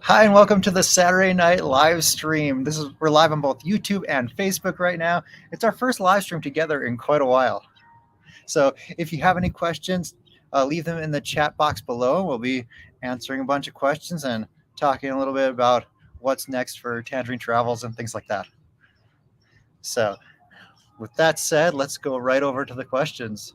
Hi, and welcome to the Saturday night live stream. We're live on both YouTube and Facebook right now. It's our first live stream together in quite a while. So if you have any questions, leave them in the chat box below. We'll be answering a bunch of questions and talking a little bit about what's next for Tangerine Travels and things like that. So with that said, let's go right over to the questions.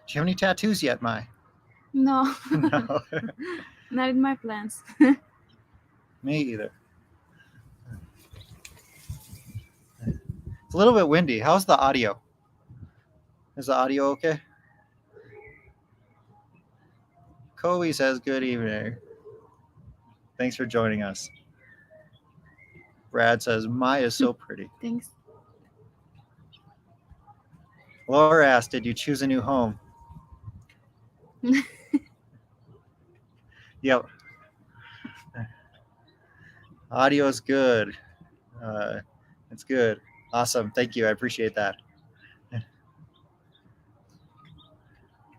Do you have any tattoos yet, Mai? No, No, not in my plans. me either. It's a little bit windy. How's the audio? Is the audio okay? Kobe says, good evening. Thanks for joining us. Brad says, Maya's so pretty. Thanks. Laura asked, did you choose a new home? Yep. Audio's good. It's good. Awesome. Thank you. I appreciate that.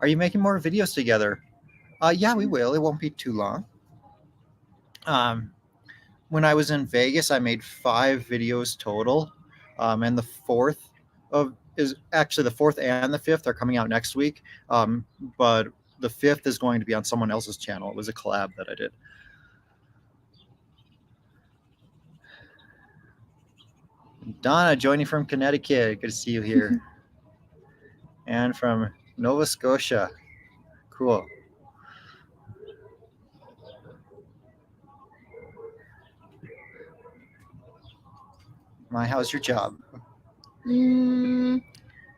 Are you making more videos together? Yeah, we will. It won't be too long. When I was in Vegas, I made 5 videos total, and the fourth and the fifth are coming out next week. But the fifth is going to be on someone else's channel. It was a collab that I did. Donna joining from Connecticut. Good to see you here. And from Nova Scotia. Cool. How's your job?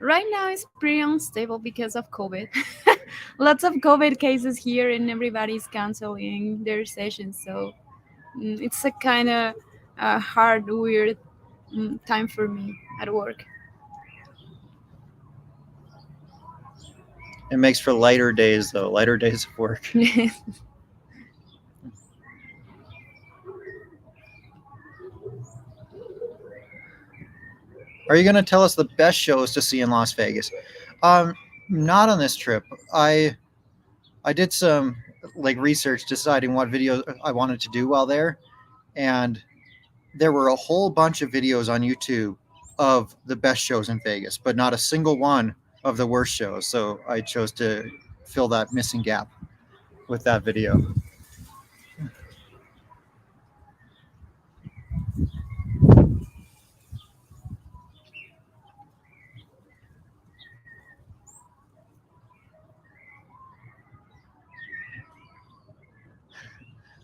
Right now it's pretty unstable because of COVID. Lots of COVID cases here, and everybody's canceling their sessions. So it's a kind of hard, weird time for me at work. It makes for lighter days, though. Lighter days of work. Are you going to tell us the best shows to see in Las Vegas? Not on this trip. I did some research deciding what videos I wanted to do while there, and there were a whole bunch of videos on YouTube of the best shows in Vegas, but not a single one of the worst shows. So I chose to fill that missing gap with that video.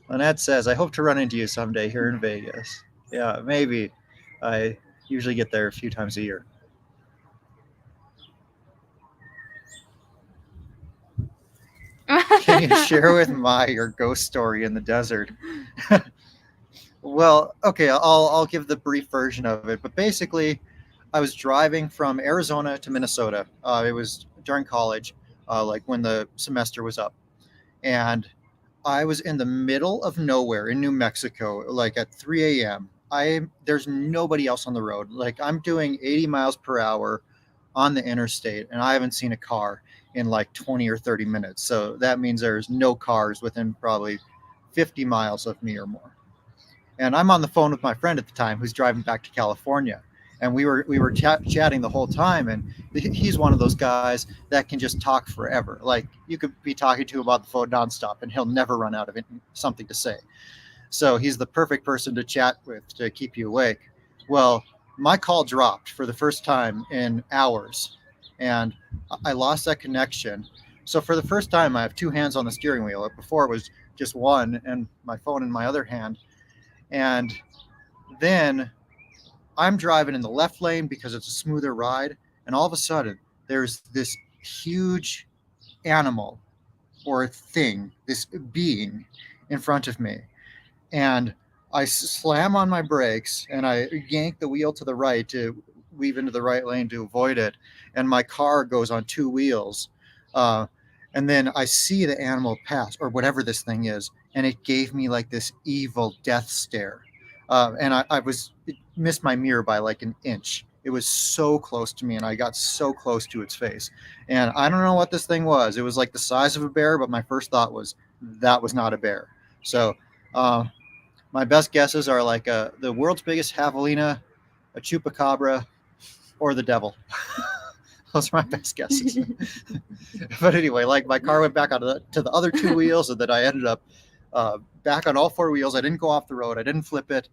Lynette says, I hope to run into you someday here in Vegas. Yeah, maybe. I usually get there a few times a year. Can you share with Mai your ghost story in the desert? Well, okay, I'll give the brief version of it. But basically, I was driving from Arizona to Minnesota. It was during college, when the semester was up. And I was in the middle of nowhere in New Mexico, at 3 a.m. There's nobody else on the road. I'm doing 80 miles per hour on the interstate, and I haven't seen a car in 20 or 30 minutes. So that means there's no cars within probably 50 miles of me or more. And I'm on the phone with my friend at the time who's driving back to California. And we were chatting the whole time, and he's one of those guys that can just talk forever. You could be talking to him about the phone nonstop, and he'll never run out of something to say. So he's the perfect person to chat with to keep you awake. Well, my call dropped for the first time in hours, and I lost that connection. So for the first time, I have 2 hands on the steering wheel. Before it was just one, and my phone in my other hand. And then I'm driving in the left lane because it's a smoother ride, and all of a sudden there's this huge animal or thing, this being in front of me. And I slam on my brakes and I yank the wheel to the right to weave into the right lane to avoid it. And my car goes on 2 wheels. And then I see the animal pass, or whatever this thing is, and it gave me this evil death stare. And missed my mirror by like an inch. It was so close to me, and I got so close to its face. And I don't know what this thing was. It was like the size of a bear, but my first thought was that was not a bear. So uh, my best guesses are like the world's biggest javelina, a chupacabra, or the devil. Those are my best guesses. But anyway, like my car went back to the other two wheels, and then I ended up back on all four wheels. I didn't go off the road. I didn't flip it.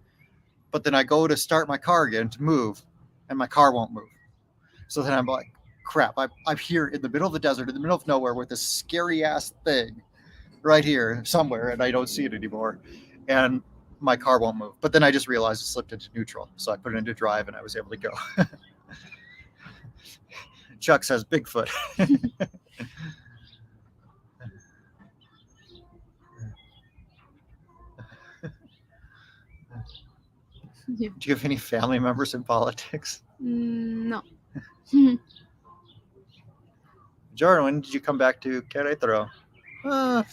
But then I go to start my car again to move, and my car won't move. So then I'm like, crap, I'm here in the middle of the desert, in the middle of nowhere with this scary ass thing right here somewhere, and I don't see it anymore. And my car won't move. But then I just realized it slipped into neutral. So I put it into drive, and I was able to go. Chuck says Bigfoot. Yeah. Do you have any family members in politics? No. Jordan, when did you come back to Querétaro? How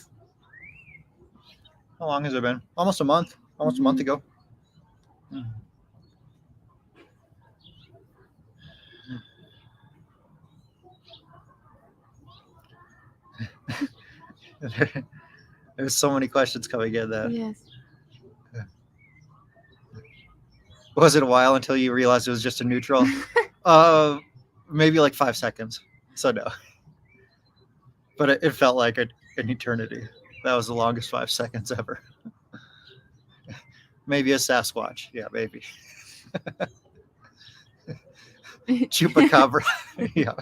long has it been? Almost a month. Almost a month ago. There's so many questions coming in that. Yes. Was it a while until you realized it was just a neutral? Maybe like 5 seconds. So no. But it felt like an eternity. That was the longest 5 seconds ever. Maybe a Sasquatch. Yeah, maybe. Chupacabra. Yeah.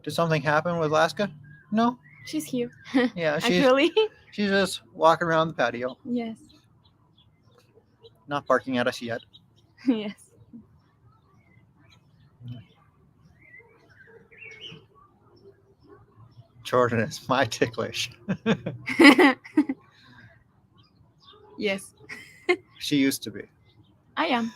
Did something happen with Alaska? No. She's here. Yeah, she's Actually. she's just walking around the patio, Yes. not barking at us yet. Yes. Jordan is my ticklish. Yes. She used to be. I am.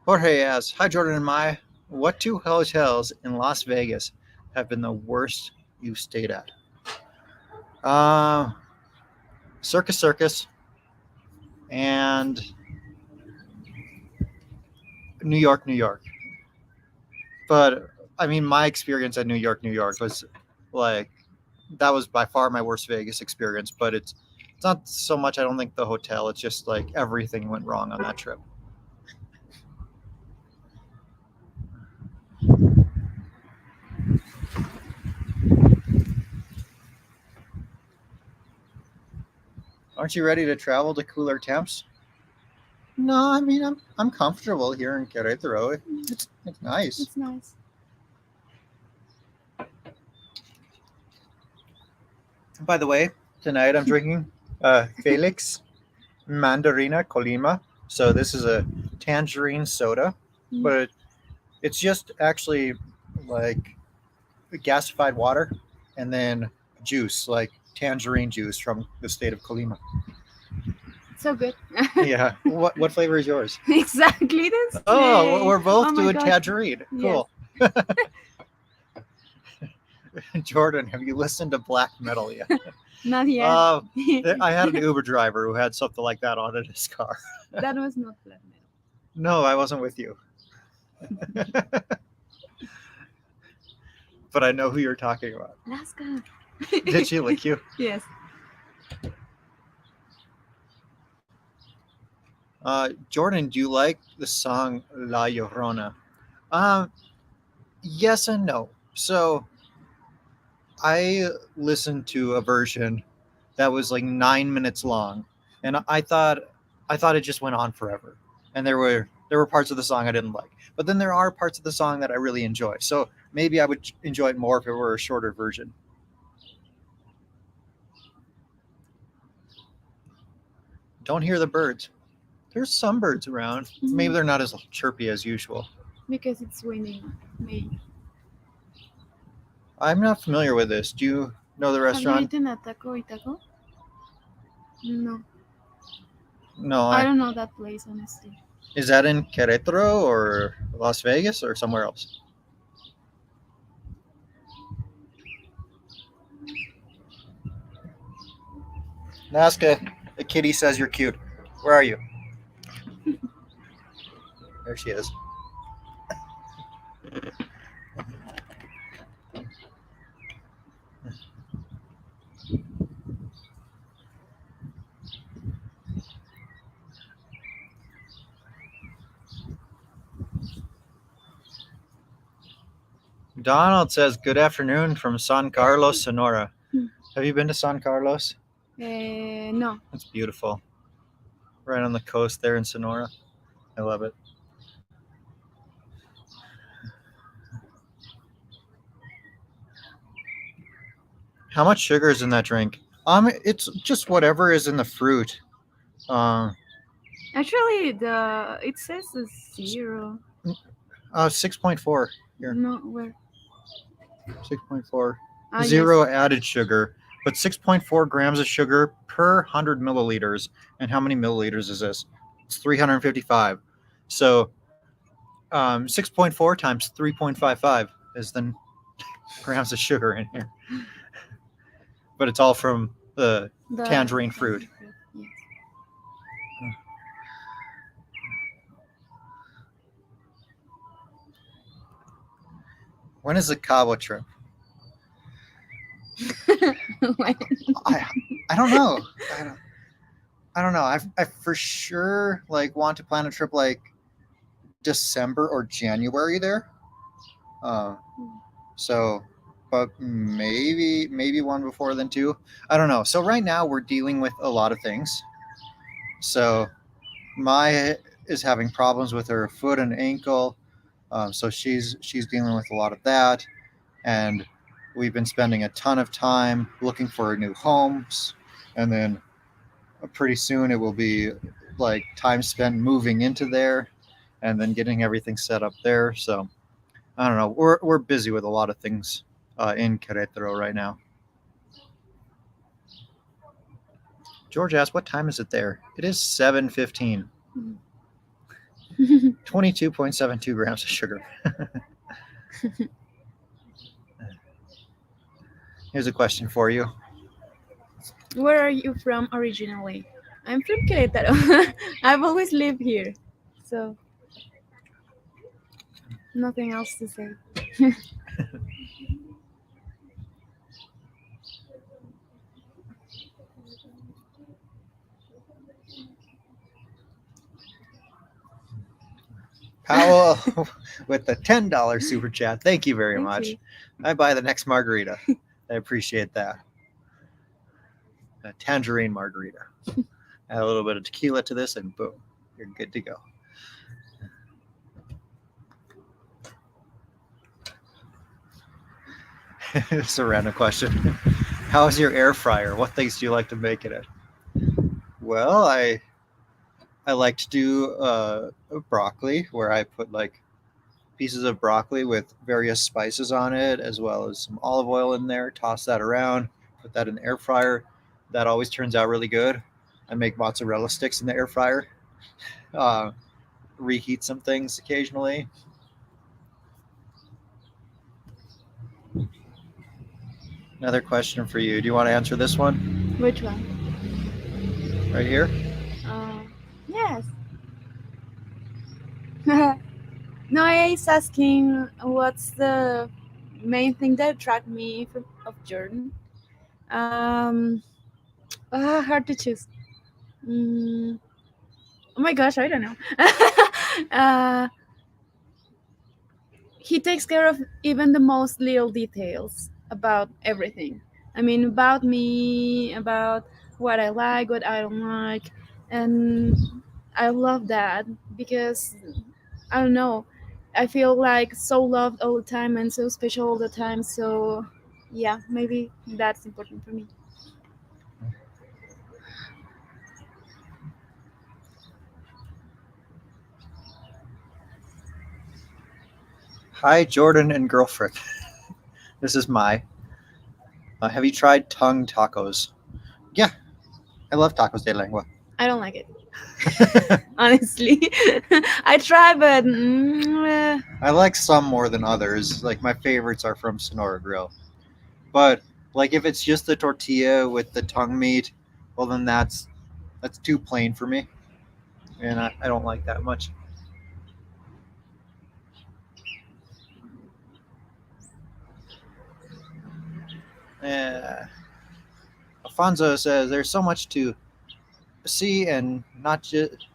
Jorge asks, "Hi Jordan and Mai, what two hotels in Las Vegas have been the worst you've stayed at?" Circus Circus and New York, New York. But I mean, my experience at New York, New York was like that was by far my worst Vegas experience. But it's not so much. I don't think the hotel. It's just like everything went wrong on that trip. Aren't you ready to travel to cooler temps? No, I mean I'm comfortable here in Querétaro. It's nice. It's nice. By the way, tonight I'm drinking Felix Mandarina Colima. So this is a tangerine soda, but it's just actually like gasified water and then juice, like tangerine juice from the state of Colima. So good. Yeah. What flavor is yours? Exactly this. Oh, we're both Oh my doing gosh. tangerine. Cool. Jordan, have you listened to black metal yet? Not yet. I had an Uber driver who had something like that on in his car. That was not black metal. No, I wasn't with you. But I know who you're talking about. Alaska. Did she lick you? Yes. Jordan, do you like the song La Llorona? Yes and no. So I listened to a version that was like 9 minutes long, and I thought it just went on forever. And there were parts of the song I didn't like, but then there are parts of the song that I really enjoy. So maybe I would enjoy it more if it were a shorter version. Don't hear the birds. There's some birds around. Maybe Mhm. they're not as chirpy as usual. Because it's windy. Maybe. I'm not familiar with this. Do you know the Have you restaurant? eaten at Taco Itaco? No, No, I I. don't know that place honestly. Is that in Querétaro or Las Vegas or somewhere else? Nazca, the kitty says you're cute. Where are you? There she is. Donald says, "Good afternoon from San Carlos, Sonora." Have you been to San Carlos? No. It's beautiful. Right on the coast there in Sonora. I love it. How much sugar is in that drink? It's just whatever is in the fruit. Um, Actually, the it says a zero. 6.4 here. No, where? 6.4. Ah, yes. Zero added sugar, but 6.4 grams of sugar per 100 milliliters. And how many milliliters is this? It's 355. So 6.4 times 3.55 is the grams of sugar in here. But it's all from the The tangerine fruit. yes. When is the Cabo trip? When? I I don't know. I don't, I don't know. I for sure like want to plan a trip like December or January there. Uh, so, but maybe one before then too. I don't know. So right now we're dealing with a lot of things. So Maya is having problems with her foot and ankle. So she's dealing with a lot of that, and we've been spending a ton of time looking for new homes, and then pretty soon it will be like time spent moving into there, and then getting everything set up there. So I don't know. We're busy with a lot of things in Querétaro right now. George asked, "What time is it there?" It is 7:15. 22.72 grams of sugar. Here's a question for you. Where are you from originally? I'm from Querétaro. I've always lived here, so nothing else to say. Powell with the $10 super chat. Thank you very Thank much. you. I buy the next margarita. I appreciate that. A tangerine margarita. Add a little bit of tequila to this, and boom, you're good to go. It's a random question. How is your air fryer? What things do you like to make in it? Well, I like to do broccoli, where I put like pieces of broccoli with various spices on it, as well as some olive oil in there. Toss that around, put that in the air fryer. That always turns out really good. I make mozzarella sticks in the air fryer. Uh, Reheat some things occasionally. Another question for you. Do you want to answer this one Which one? right here? Yes. No, I is asking what's the main thing that attract me of Jordan. Um, hard to choose. Mm, oh my gosh, I don't know. uh, he takes care of even the most little details about everything. I mean, about me, about what I like, what I don't like, and I love that because I don't know. I feel like so loved all the time and so special all the time. So, yeah, maybe that's important for me. Hi, Jordan and girlfriend. This is Mai. Have you tried tongue tacos? Yeah, I love tacos de lengua. I don't like it. Honestly, I try, but I like some more than others. Like my favorites are from Sonora Grill. But like if it's just the tortilla with the tongue meat, well then that's too plain for me, and I don't like that much. Uh, Alfonso says there's so much to see and not just.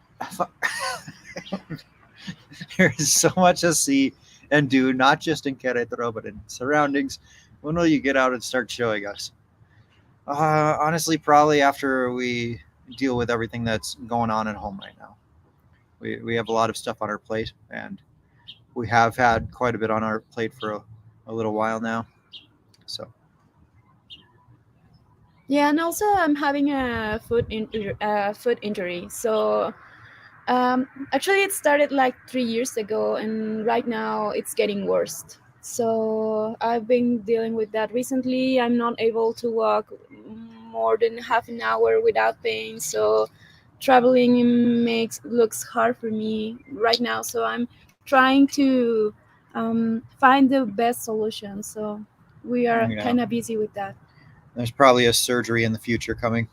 There's so much to see and do, not just in Querétaro, but in surroundings. When will you get out and start showing us? Honestly, probably after we deal with everything that's going on at home right now. We have a lot of stuff on our plate, and we have had quite a bit on our plate for a little while now. So, yeah, and also I'm having a foot injury. So actually, it started like 3 years ago, and right now it's getting worse. So I've been dealing with that recently. I'm not able to walk more than half an hour without pain. So traveling makes looks hard for me right now. So I'm trying to find the best solution. So we are yeah, kind of busy with that. there's probably a surgery in the future coming.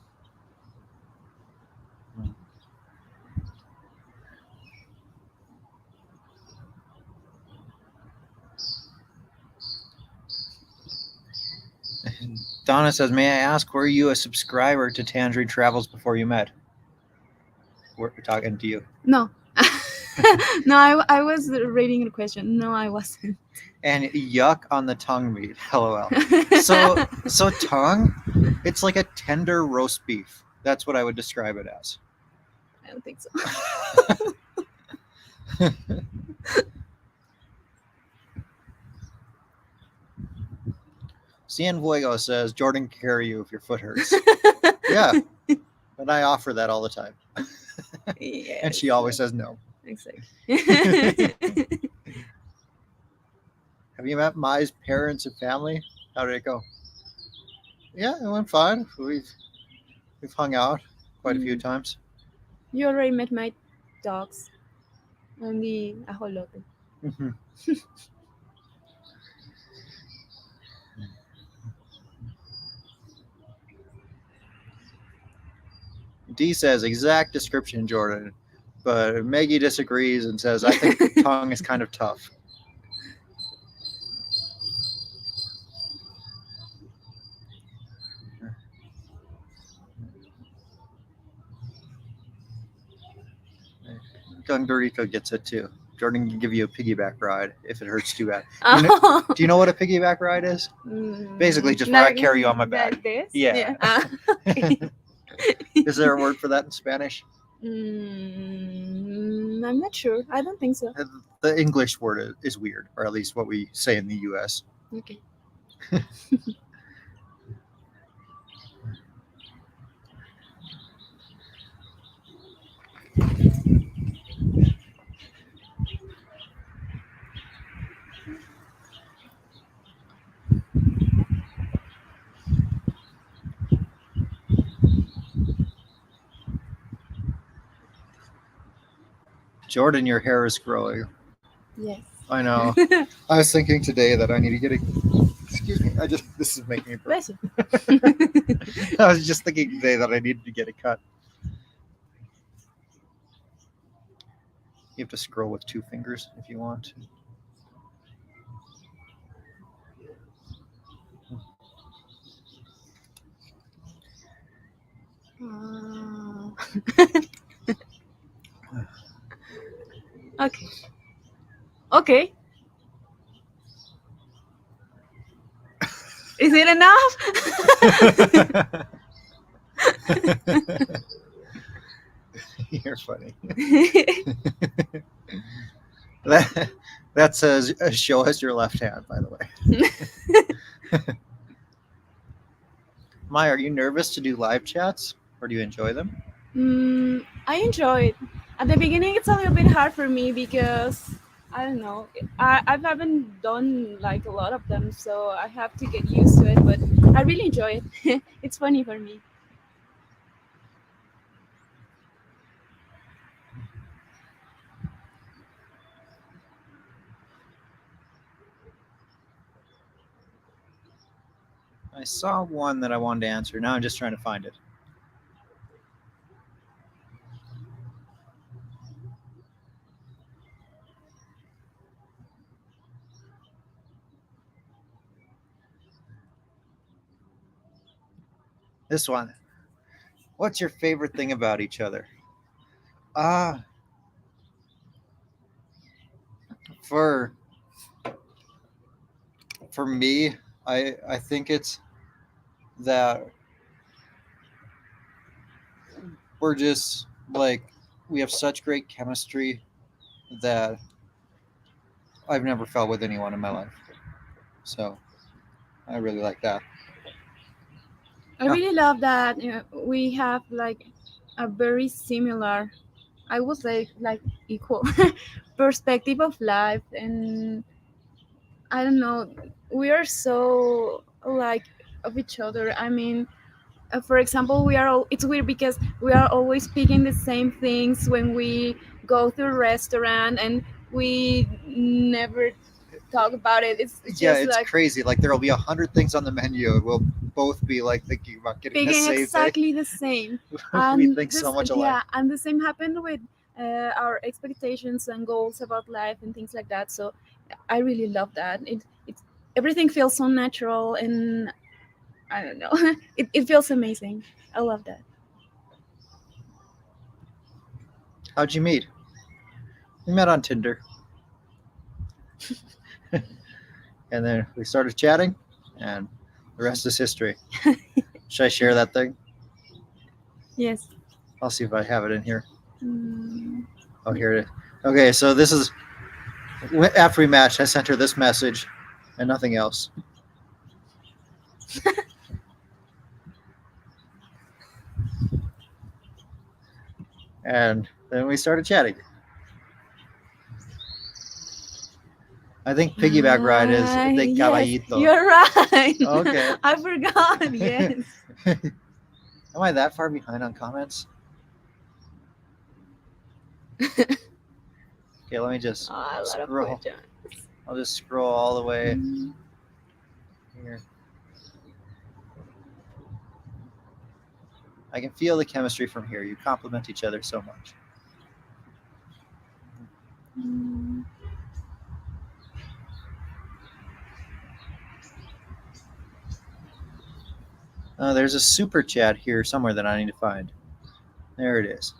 Donna says, "May I ask, were you a subscriber to Tangerine Travels before you met?" We're talking to you. No. No, I was reading the question. No, I wasn't. And yuck on the tongue meat. LOL. So tongue, it's like a tender roast beef. That's what I would describe it as. I don't think so. Cien Fuego says, Jordan can carry you if your foot hurts. Yeah, and I offer that all the time. Yes. And she always says no. Exactly. Have you met Mai's parents and family? How did it go? Yeah, it went fine. We've hung out quite a few times. You already met my dogs on the ajolote. Mm-hmm. D says exact description, Jordan, but Maggie disagrees and says I think the tongue is kind of tough. Gun Burrito gets it too. Jordan can give you a piggyback ride if it hurts too bad. Do you know what a piggyback ride is? Basically, just where I carry you on my back. Like this? Yeah. Is there a word for that in Spanish? I'm not sure. I don't think so. The English word is weird, or at least what we say in the U.S. Okay. Jordan, your hair is growing. Yes. I know. I was thinking today that I need to get a. Excuse me. This is making me. Bless you. I was just thinking today that I needed to get a cut. You have to scroll with 2 fingers if you want to. Okay. Okay. Is it enough? You're funny. That says show us your left hand, by the way. Maya, are you nervous to do live chats, or do you enjoy them? I enjoy it. At the beginning, it's a little bit hard for me because I don't know. I haven't done like a lot of them, so I have to get used to it. But I really enjoy it. It's funny for me. I saw one that I wanted to answer. Now I'm just trying to find it. This one. What's your favorite thing about each other? Ah, for for me, I think it's that we're just like we have such great chemistry that I've never felt with anyone in my life. So I really like that. I Yeah, really love that we have like a very similar, I would say like equal perspective of life, and I don't know, we are so like of each other. I mean, for example, we are all, it's weird because we are always picking the same things when we go to a restaurant, and we never talk about it. It's yeah, just it's like crazy. Like there'll be 100 things on the menu. We'll both be like thinking about getting the picking same thing. exactly the same. We And think so this, much alike. yeah, and the same happened with our expectations and goals about life and things like that. So I really love that. It everything feels so natural, and I don't know. It feels amazing. I love that. How'd you meet? We met on Tinder, and then we started chatting, and the rest is history. Should I share that thing? Yes. I'll see if I have it in here. Mm, Oh, here it is. Okay, so this is after we matched. I sent her this message and nothing else, and then we started chatting. I think piggyback ride is de yes, caballito. you're right. Okay. I forgot. Yes. Am I that far behind on comments? Okay, let me just Oh, a lot of scroll. questions. I'll just scroll all the way here. I can feel the chemistry from here. You complement each other so much. Mm, There's a super chat here somewhere that I need to find. There it is.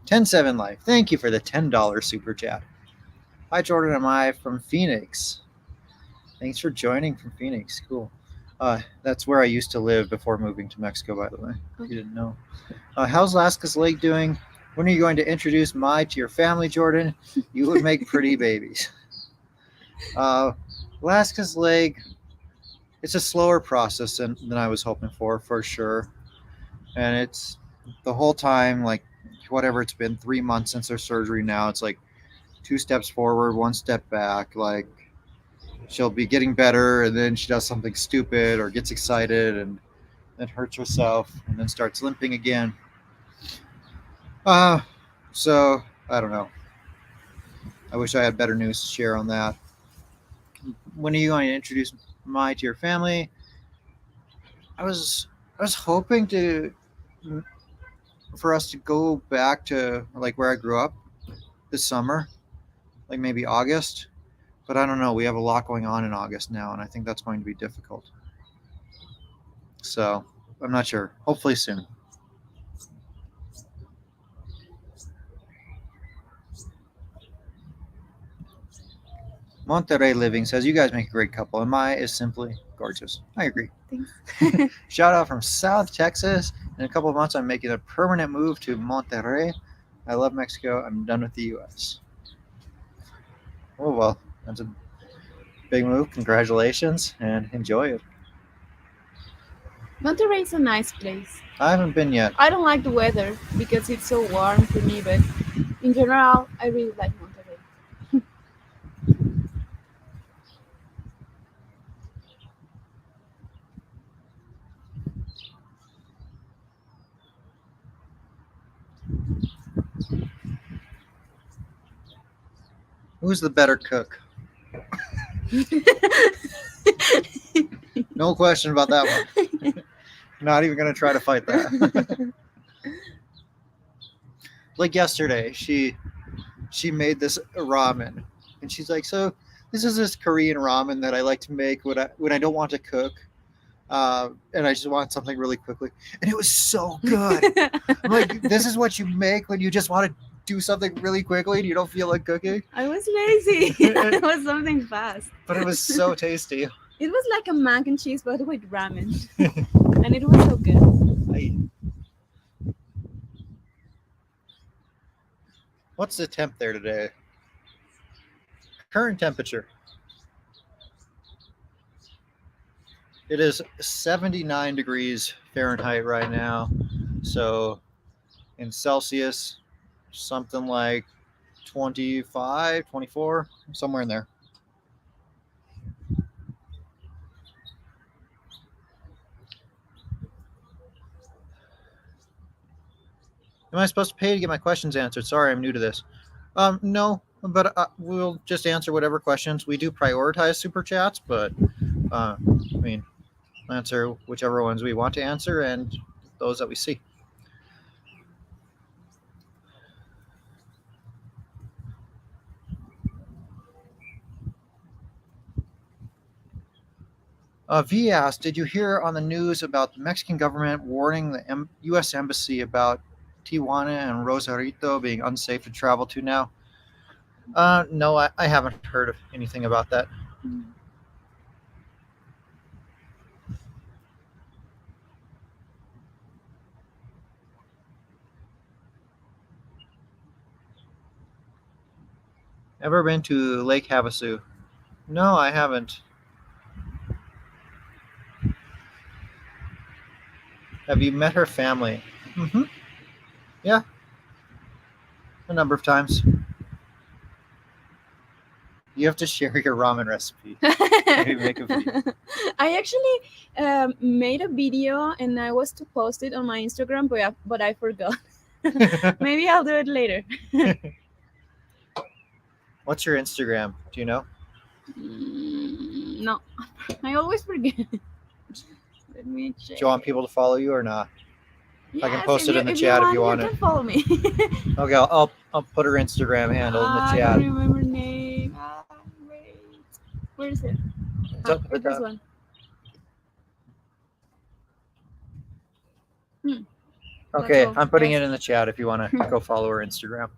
107 Life. Thank you for the $10 super chat. Hi, Jordan. Am I from Phoenix? Thanks for joining from Phoenix. Cool. That's where I used to live before moving to Mexico, by the way, if you didn't know. How's Alaska's Lake doing? When are you going to introduce Mai to your family, Jordan? You would make pretty babies. Alaska's Lake, it's a slower process than I was hoping for sure. And it's the whole time, like, whatever it's been, 3 months since her surgery now, it's like 2 steps forward, 1 step back. Like, she'll be getting better, and then she does something stupid or gets excited and then hurts herself and then starts limping again. Uh, so I don't know. I wish I had better news to share on that. When are you going to introduce Mai to your family? I was I was hoping to for us to go back to like where I grew up this summer, like maybe August. But I don't know. We have a lot going on in August now, and I think that's going to be difficult. So I'm not sure. Hopefully soon. Monterrey Living says you guys make a great couple, and Maya is simply gorgeous. I agree. thanks. Shout out from South Texas. In a couple of months, I'm making a permanent move to Monterrey. I love Mexico. I'm done with the U.S. Oh well, that's a big move. Congratulations and enjoy it. Monterrey is a nice place. I haven't been yet. I don't like the weather because it's so warm for me, but in general, I really like Monterrey. Who's the better cook? No question about that one. Not even gonna try to fight that. Like yesterday, she made this ramen, and she's like, "So this is this Korean ramen that I like to make when I don't want to cook, and I just want something really quickly." And it was so good. I'm like, "This is what you make when you just want to do something really quickly and you don't feel like cooking." I was lazy. It was something fast. But it was so tasty. It was like a mac and cheese, but with ramen, and it was so good. What's the temp there today? Current temperature. It is 79 degrees Fahrenheit right now. So in Celsius, something like 25, 24, somewhere in there. Am I supposed to pay to get my questions answered? Sorry, I'm new to this. No, but we'll just answer whatever questions. We do prioritize super chats, but I mean, answer whichever ones we want to answer and those that we see. V asked, did you hear on the news about the Mexican government warning the U.S. Embassy about Tijuana and Rosarito being unsafe to travel to now? No, I haven't heard of anything about that. Ever been to Lake Havasu? No, I haven't. Have you met her family? Mm-hmm. Yeah, a number of times. You have to share your ramen recipe. Maybe make a video. I actually made a video and I was to post it on my Instagram, but I forgot. Maybe I'll do it later. What's your Instagram? Do you know? No, I always forget. Let me check. Do you want people to follow you or not? Yes, I can post it in the if chat if you want you it. can follow me. Okay, I'll put her Instagram handle in the I chat. don't remember name. Wait, where is it? It's up It's this one. Okay, That's all. I'm putting Yes. it in the chat if you want to go follow her Instagram.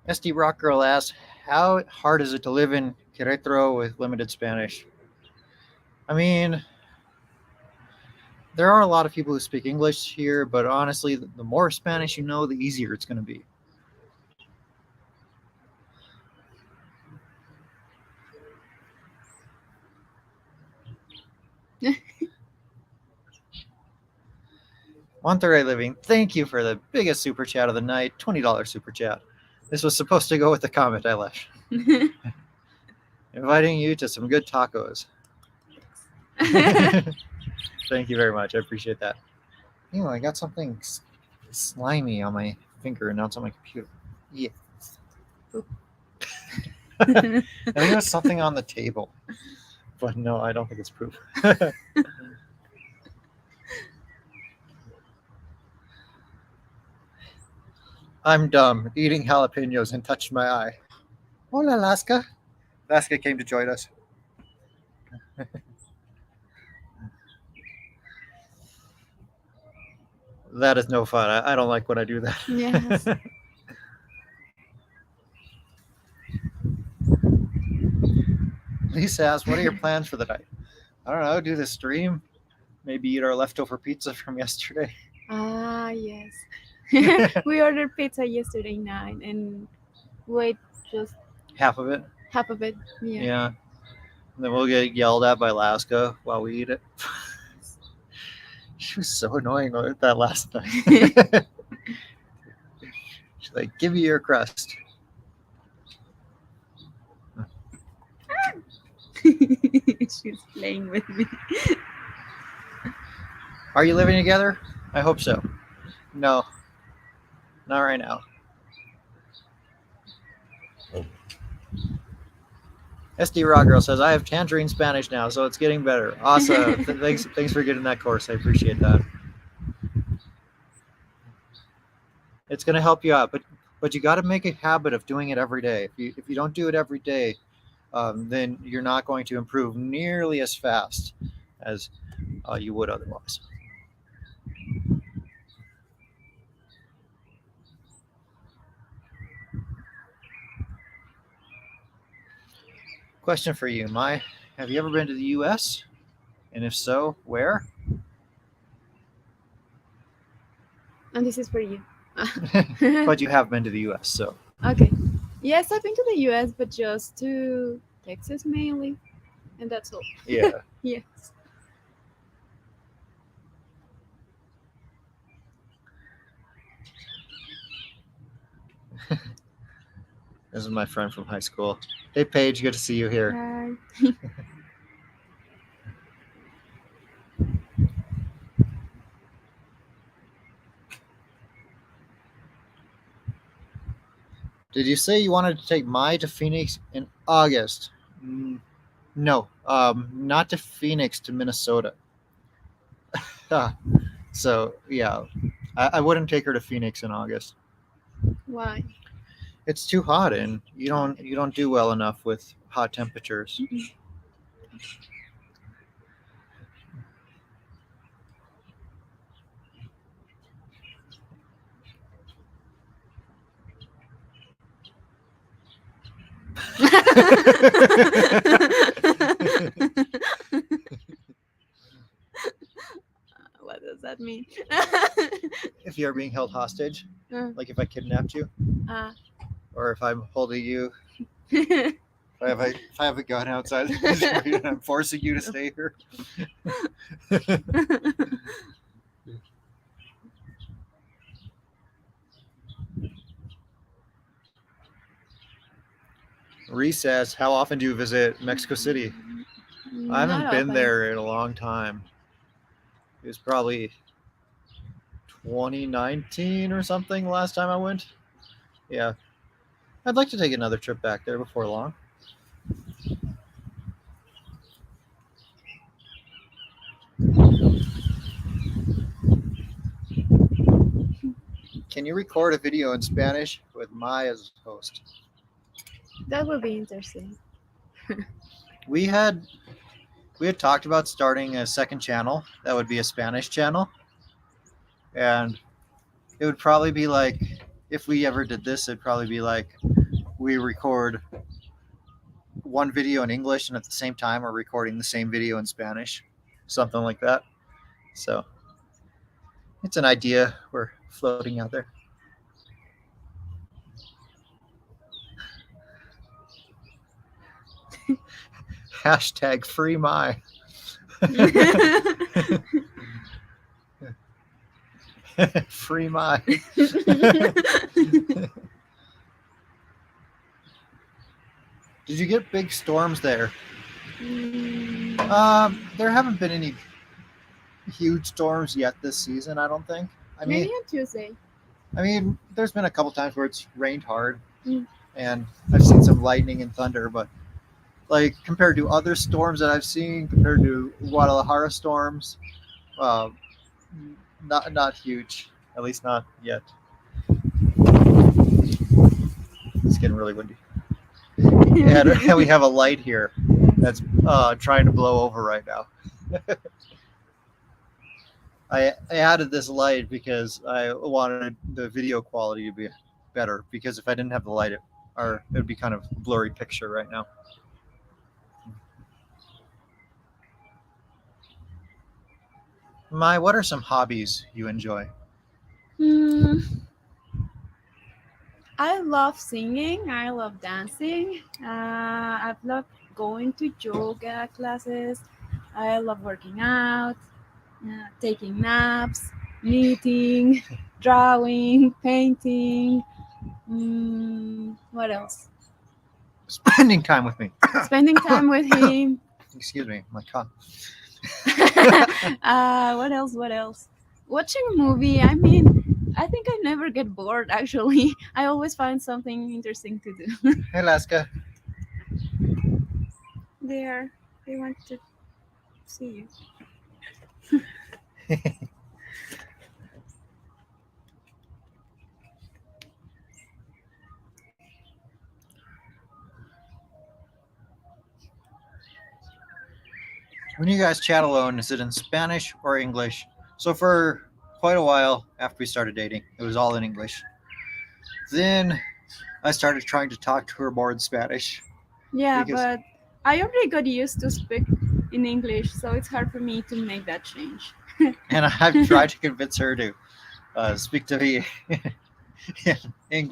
SD Rock Girl asks, how hard is it to live in Querétaro with limited Spanish? I mean, there are a lot of people who speak English here, but honestly, the more Spanish you know, the easier it's going to be. Monterrey Living, thank you for the biggest super chat of the night, $20 super chat. This was supposed to go with the comment I left. Inviting you to some good tacos. Thank you very much. I appreciate that. Ew, I got something slimy on my finger and now it's on my computer. Yeah. I think it was something on the table. But no, I don't think it's poop. I'm dumb. Eating jalapenos and touched my eye. Hola, Alaska. Alaska came to join us. That is no fun. I don't like when I do that. Yes. Lisa asked, what are your plans for the night? I don't know. Do the stream. Maybe eat our leftover pizza from yesterday. Yes. We ordered pizza yesterday night and wait just Half of it. half of it. Yeah. Yeah. And then we'll get yelled at by Alaska while we eat it. She was so annoying with that last night. She's like, give me your crust. She's playing with me. Are you living together? I hope so. No, not right now. SD Raw Girl says, I have Tangerine Spanish now, so it's getting better. Awesome. Thanks for getting that course. I appreciate that. It's going to help you out, but you got to make a habit of doing it every day. If you don't do it every day, then you're not going to improve nearly as fast as you would otherwise. Question for you, Mai. Have you ever been to the U.S.? And if so, where? And this is for you. But you have been to the U.S., so. Okay. Yes, I've been to the US, but just to Texas mainly. And that's all. Yeah. Yes. This is my friend from high school. Hey, Paige, good to see you here. Hi. Did you say you wanted to take Mai to Phoenix in August? No, not to Phoenix, to Minnesota. So yeah, I wouldn't take her to Phoenix in August. Why? It's too hot, and you don't do well enough with hot temperatures. What does that mean? If you're being held hostage, Uh, like if I kidnapped you, uh, or if I'm holding you, if I have a gun outside the street and I'm forcing you to stay here. Reese says, how often do you visit Mexico City? I haven't Not been often. there in a long time. It was probably 2019 or something last time I went. Yeah. I'd like to take another trip back there before long. Can you record a video in Spanish with Mai as host? That would be interesting. We had talked about starting a second channel that would be a Spanish channel, and it would probably be like, if we ever did this, it'd probably be like we record one video in English and at the same time we're recording the same video in Spanish, something like that. So it's an idea we're floating out there. Hashtag free Mai. Free Mai. Did you get big storms there? There haven't been any huge storms yet this season, I don't think. Maybe on Tuesday. I mean, there's been a couple times where it's rained hard, Mm. and I've seen some lightning and thunder, but like compared to other storms that I've seen, compared to Guadalajara storms, not huge. At least not yet. It's getting really windy. And we have a light here that's trying to blow over right now. I added this light because I wanted the video quality to be better, because if I didn't have the light, it would be kind of a blurry picture right now. Mai, what are some hobbies you enjoy? I love singing. I love dancing. I love going to yoga classes. I love working out, taking naps, knitting, drawing, painting. What else? Spending time with me. Spending time with him. Excuse me, my cough. What else? Watching a movie. I mean, I think I never get bored. Actually, I always find something interesting to do. Hey, Laska. There, they want to see you. When you guys chat alone, is it in Spanish or English? So for quite a while after we started dating, it was all in English. Then I started trying to talk to her more in Spanish Yeah, because, but I already got used to speak in English, so it's hard for me to make that change. and I've tried to convince her to speak to me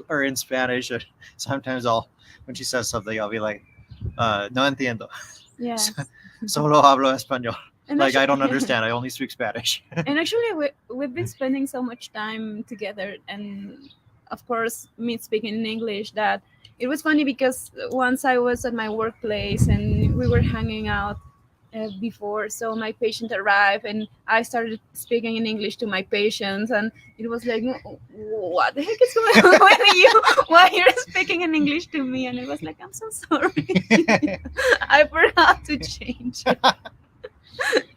or in Spanish. Or sometimes when she says something, I'll be like, no entiendo. Yes. Solo hablo español. And Like, I don't actually, understand. I only speak Spanish. we've been spending so much time together, and of course, me speaking in English, that it was funny because once I was at my workplace and we were hanging out before, so my patient arrived and I started speaking in English to my patients, and it was like, what the heck is going on with you? Why you're speaking in English to me? And it was like, I'm so sorry. I forgot to change it.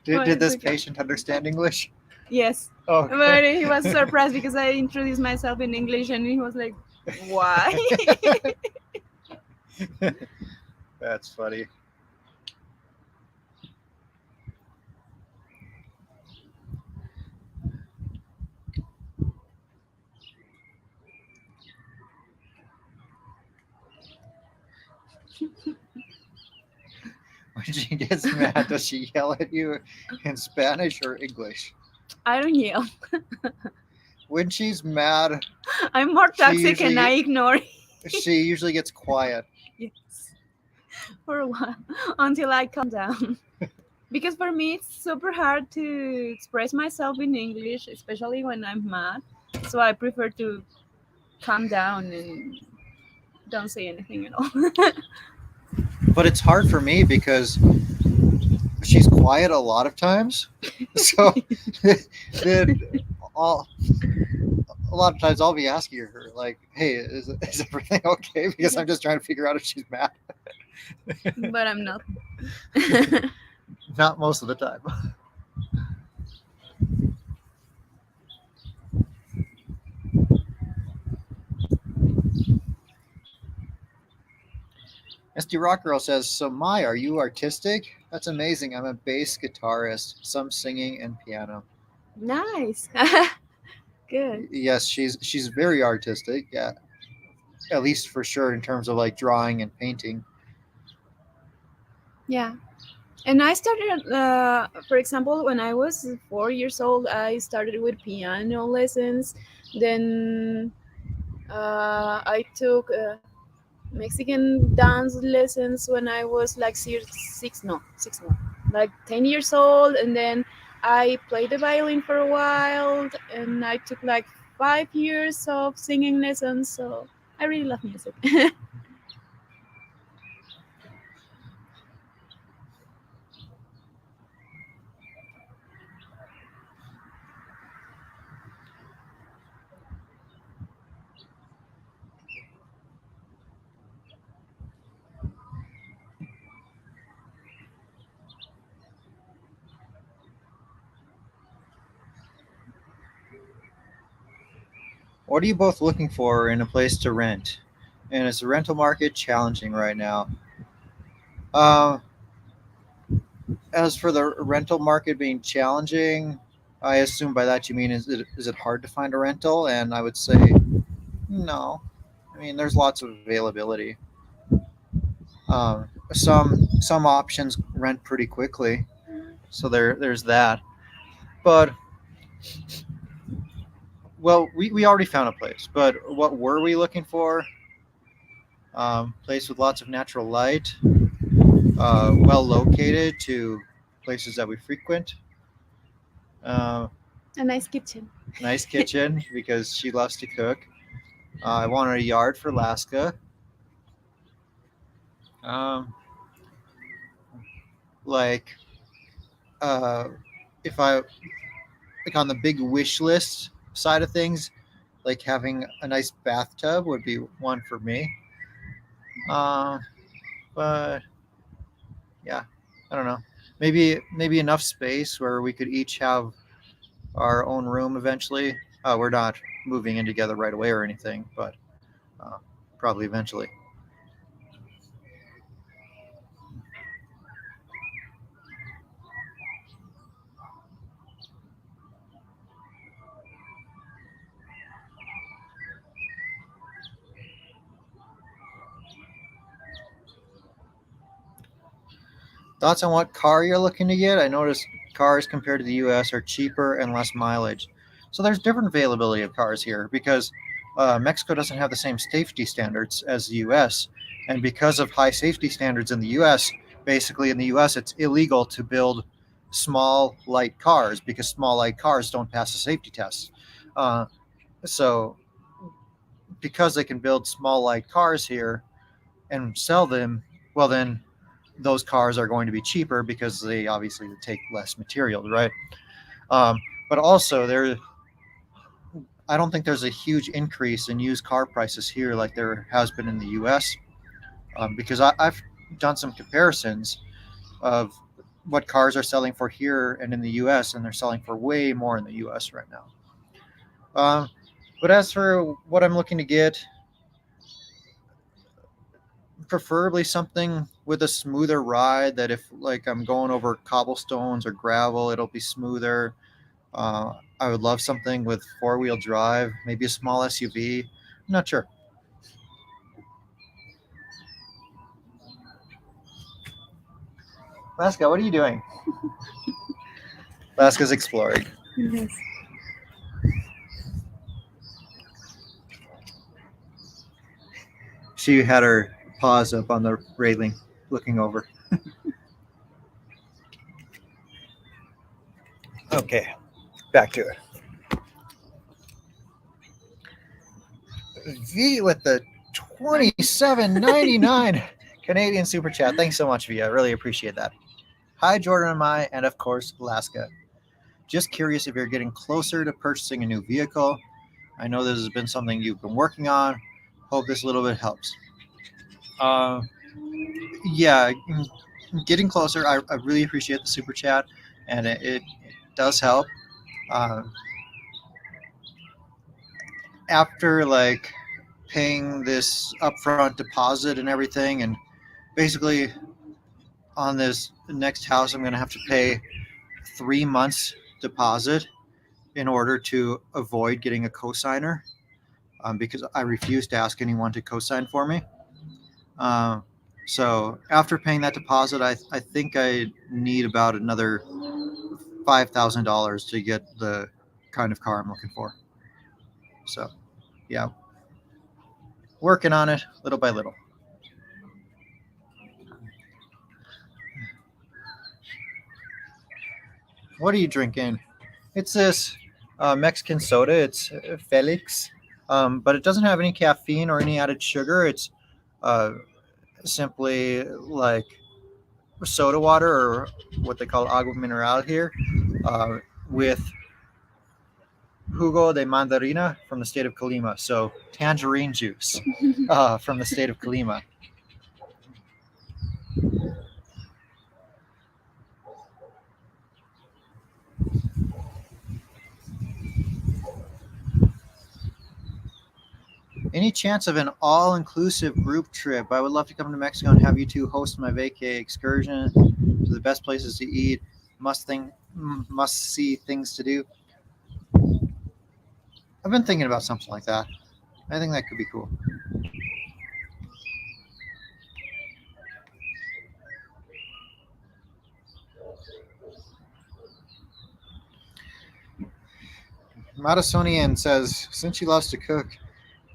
did, But did it's this okay. patient understand English? Yes. Okay. But he was surprised because I introduced myself in English, and he was like, why? That's funny. When she gets mad, does she yell at you in Spanish or English? I don't yell. When she's mad, I'm more she toxic and I usually ignore it. she usually gets quiet. Yes. For a while until I calm down. Because for me, it's super hard to express myself in English, especially when I'm mad. So I prefer to calm down and don't say anything at all. But it's hard for me because she's quiet a lot of times. So then all a lot of times I'll be asking her like, "Hey, is everything okay?" Because I'm just trying to figure out if she's mad. But I'm not. Not most of the time. SD Rock Girl says, "So Mai, are you artistic? That's amazing. I'm a bass guitarist, some singing and piano." Nice. Good. Yes, she's very artistic. Yeah, at least for sure in terms of like drawing and painting. Yeah. And I started, for example, when I was 4 years old, I started with piano lessons. Then I took Mexican dance lessons when I was like six, no, like 10 years old. And then I played the violin for a while, and I took like 5 years of singing lessons. So I really love music. What are you both looking for in a place to rent? And is the rental market challenging right now? Um, as for the rental market being challenging, I assume by that you mean is it hard to find a rental? And I would say no. I mean, there's lots of availability. Some options rent pretty quickly, so there's that. But well, we already found a place. But what were we looking for? Place with lots of natural light, well located to places that we frequent. Uh, A nice kitchen. Nice kitchen because she loves to cook. I wanted a yard for Alaska. Um, like uh, if I like on the big wish list side of things, like having a nice bathtub would be one for me. Uh, but yeah, I don't know. Maybe enough space where we could each have our own room eventually. We're not moving in together right away or anything, but uh, probably eventually. Thoughts on what car you're looking to get? I noticed cars compared to the US are cheaper and less mileage. So there's different availability of cars here because Mexico doesn't have the same safety standards as the US. And because of high safety standards in the US, basically in the US, it's illegal to build small, light cars because small, light cars don't pass the safety tests. Uh, so because they can build small, light cars here and sell them, well, then those cars are going to be cheaper because they obviously take less material, right? Um, but also, I don't think there's a huge increase in used car prices here like there has been in the U.S. Because I've done some comparisons of what cars are selling for here and in the U.S. and they're selling for way more in the U.S. right now. Um, but as for what I'm looking to get, preferably something with a smoother ride that if like I'm going over cobblestones or gravel, it'll be smoother. I would love something with four-wheel drive, maybe a small SUV. I'm not sure. Laska, what are you doing? Laska's exploring. Yes. She had her paws up on the railing, looking over. Okay, back to it. V with the 27.99 Canadian super chat. Thanks so much, V. I really appreciate that. Hi, Jordan and I, and of course, Laska. Just curious if you're getting closer to purchasing a new vehicle. I know this has been something you've been working on. Hope this little bit helps. Uh, yeah, getting closer. I really appreciate the super chat, and it does help. Uh, After like paying this upfront deposit and everything, and basically on this next house, I'm going to have to pay 3 months deposit in order to avoid getting a cosigner because I refuse to ask anyone to cosign for me. Uh, so after paying that deposit, I think I need about another $5,000 to get the kind of car I'm looking for. So yeah, working on it little by little. What are you drinking? It's this Mexican soda. It's Felix, but it doesn't have any caffeine or any added sugar. It's uh, simply like soda water or what they call agua mineral here, uh, with jugo de mandarina from the state of Colima. So tangerine juice from the state of Colima. Any chance of an all-inclusive group trip? I would love to come to Mexico and have you two host my vacay excursion to the best places to eat, must see things to do. I've been thinking about something like that. I think that could be cool. Madisonian says, since she loves to cook,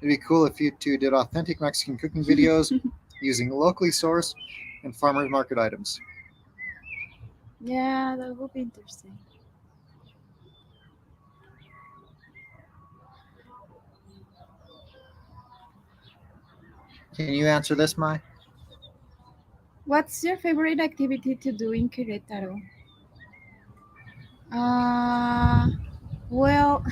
it'd be cool if you two did authentic Mexican cooking videos using locally sourced and farmers market items. Yeah, that would be interesting. Can you answer this, Mai? What's your favorite activity to do in Querétaro? Uh, well,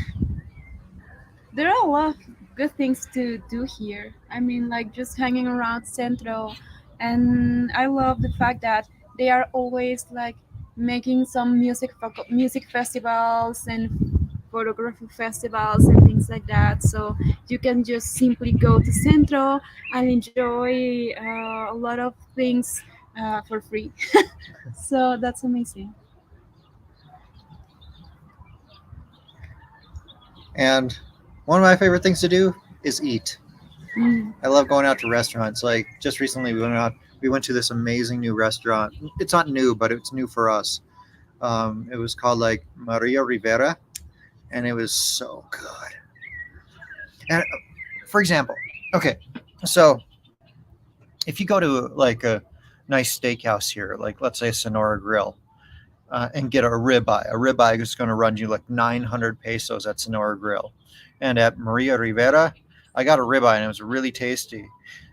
there are a lot of good things to do here. I mean, like just hanging around Centro, and I love the fact that they are always like making some music festivals and photography festivals and things like that. So you can just simply go to Centro and enjoy a lot of things for free. So that's amazing. And one of my favorite things to do is eat. Mm. I love going out to restaurants. Like just recently, we went to this amazing new restaurant. It's not new, but it's new for us. It was called like Maria Rivera, and it was so good. And for example, okay, so if you go to like a nice steakhouse here, like let's say Sonora Grill, and get a ribeye is going to run you like 900 pesos at Sonora Grill, and at Maria Rivera, I got a ribeye and it was really tasty.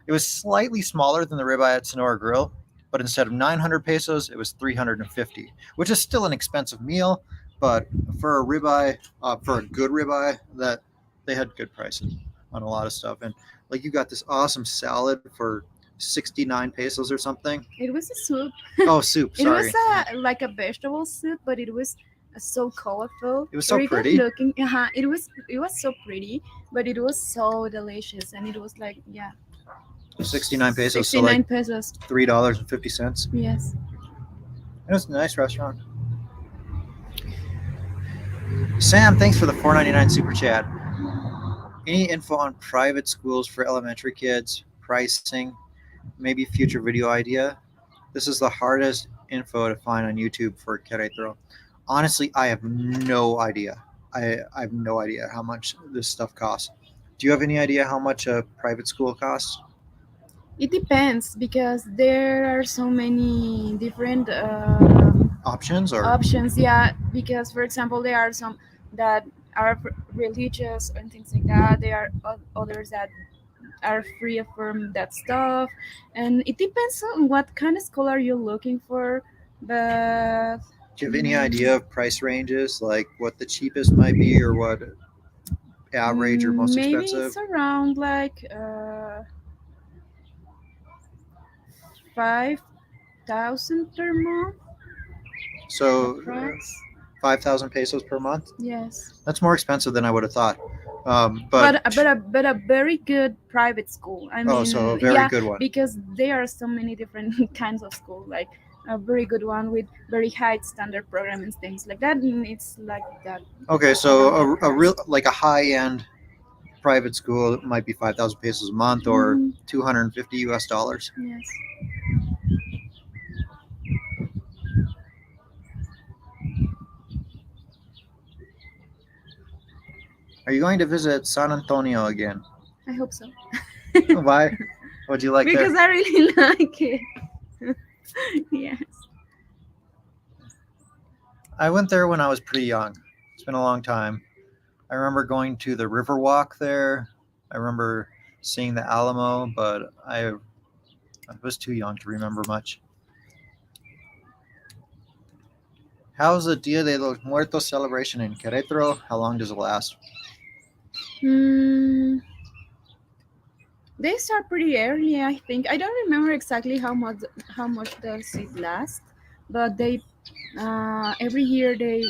It was slightly smaller than the ribeye at Sonora Grill, but instead of 900 pesos, it was 350, which is still an expensive meal. But for a ribeye, for a good ribeye, that they had good prices on a lot of stuff. And like you got this awesome salad for 69 pesos or something. It was a soup. Oh, soup. It was Sorry. like a vegetable soup, but it was so colorful, It was so very good pretty. looking. It was so pretty, but it was so delicious, and it was like, yeah, 69 pesos, so 69 like pesos. $3.50. Yes. It was a nice restaurant. Sam, thanks for the $4.99 super chat. Any info on private schools for elementary kids, pricing, maybe future video idea? This is the hardest info to find on YouTube for Querétaro. Honestly, I have no idea. I have no idea how much this stuff costs. Do you have any idea how much a private school costs? It depends because there are so many different Options or options. Yeah, because for example, there are some that are religious and things like that. There are others that are free from that stuff, and it depends on what kind of school are you looking for. But do you have any idea of price ranges, like what the cheapest might be or what average or most maybe expensive? it's around like 5,000 per month. So Approx. 5,000 pesos per month. Yes. That's more expensive than I would have thought. But a very good private school. I Oh, mean, so a very yeah, good one. because there are so many different kinds of school. Like a very good one with very high standard program and things like that. And it's like that. Okay, so Around that a real price. like a high end private school might be 5,000 pesos a month or Mhm. 250 US dollars. Yes. Are you going to visit San Antonio again? I hope so. Why? What'd you like Because there? I really like it. Yes. I went there when I was pretty young. It's been a long time. I remember going to the Riverwalk there. I remember seeing the Alamo, but I was too young to remember much. How's the Dia de los Muertos celebration in Querétaro? How long does it last? Hmm. They start pretty early, I think. I don't remember exactly how much does it last, but they every year they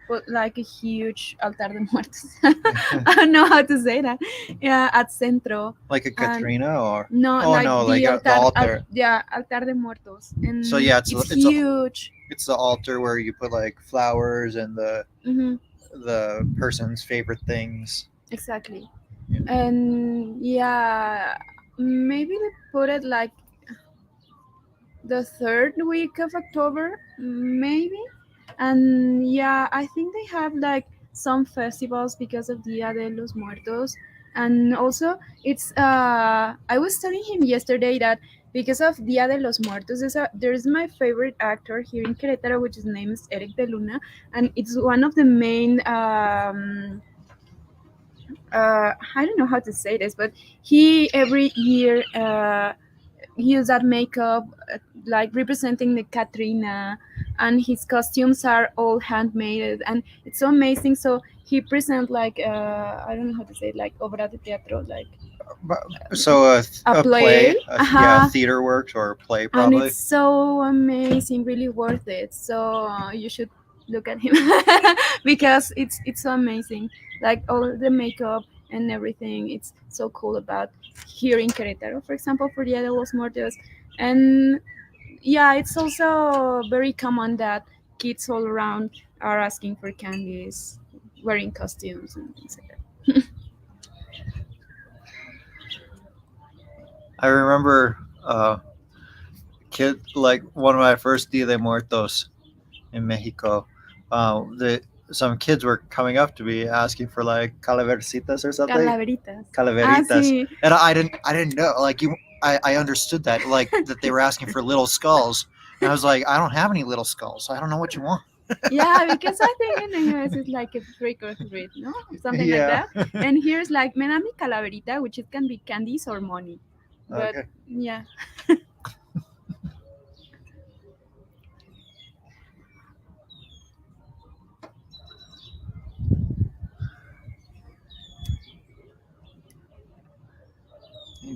put like a huge altar de muertos. I don't know how to say that. Yeah, at Centro. Like a And Katrina or no, oh like no, like the the altar, altar. yeah, altar de muertos, So and yeah, it's huge. it's the altar where you put like flowers and Hmm. the person's favorite things. Exactly. Yeah. And yeah, maybe they put it like the third week of October, maybe. And yeah, I think they have like some festivals because of Dia de los Muertos. And also, it's I was telling him yesterday that because of Dia de los Muertos, there's my favorite actor here in Querétaro, which his name is Eric de Luna, and it's one of the main. I don't know how to say this, but he every year use that makeup like representing the Katrina and his costumes are all handmade, and it's so amazing. So he present like I don't know how to say it, like obra de teatro, like So a a play, play. yeah, Uh-huh. theater works or a play And probably. it's so amazing, really worth it. So you should look at him because it's so amazing. Like all the makeup and everything, it's so cool about here in Querétaro, for example, for Dia de los Muertos. And yeah, it's also very common that kids all around are asking for candies, wearing costumes and things like that. I remember kid like one of my first Dia de Muertos in Mexico. The some kids were coming up to me asking for like calavercitas or something, Calaveritas. Ah, calaveritas, sí. and I didn't know like you. I understood that like that they were asking for little skulls, and I was like, I don't have any little skulls, so I don't know what you want. Yeah, because I think in the US it's like a trick or treat, no? Something like Yeah. that. And here's like menami calaverita, which it can be candies or money. But Okay. yeah.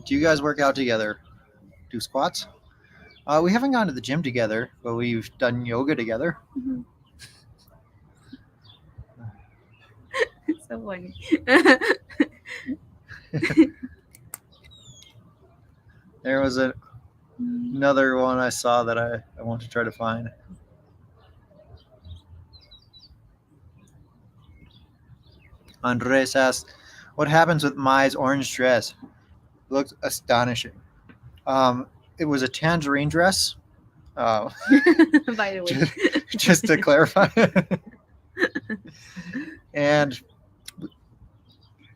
Do you guys work out together? Do squats? We haven't gone to the gym together, but we've done yoga together. Mhm. So funny. There was another one I saw that I want to try to find. Andres asks, "What happens with Mai's orange dress? Looks astonishing." Um, it was a tangerine dress. Uh, By the way. just, just to clarify. And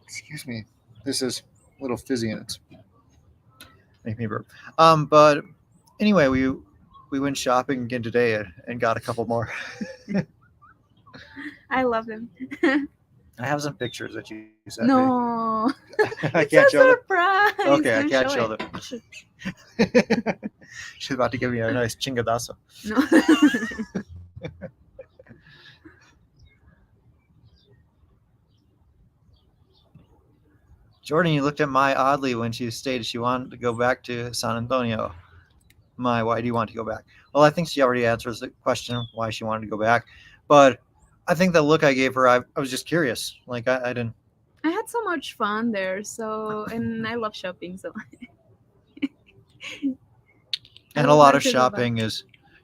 excuse me, this is a little fizzy and it's making me burp. But anyway, we went shopping again today and got a couple more. I love them. I have some pictures that you sent me. No. I can't It's a show them. surprise. Okay, I Don't can't show show it. them. She's about to give me a nice chingadazo. No. Jordan, you looked at Mai oddly when she stated she wanted to go back to San Antonio. Mai, why do you want to go back? Well, I think she already answers the question why she wanted to go back. But I think the look I gave her, I was just curious. Like, I didn't. I had so much fun there, so and I love shopping, so I And a would lot like of to go back. shopping is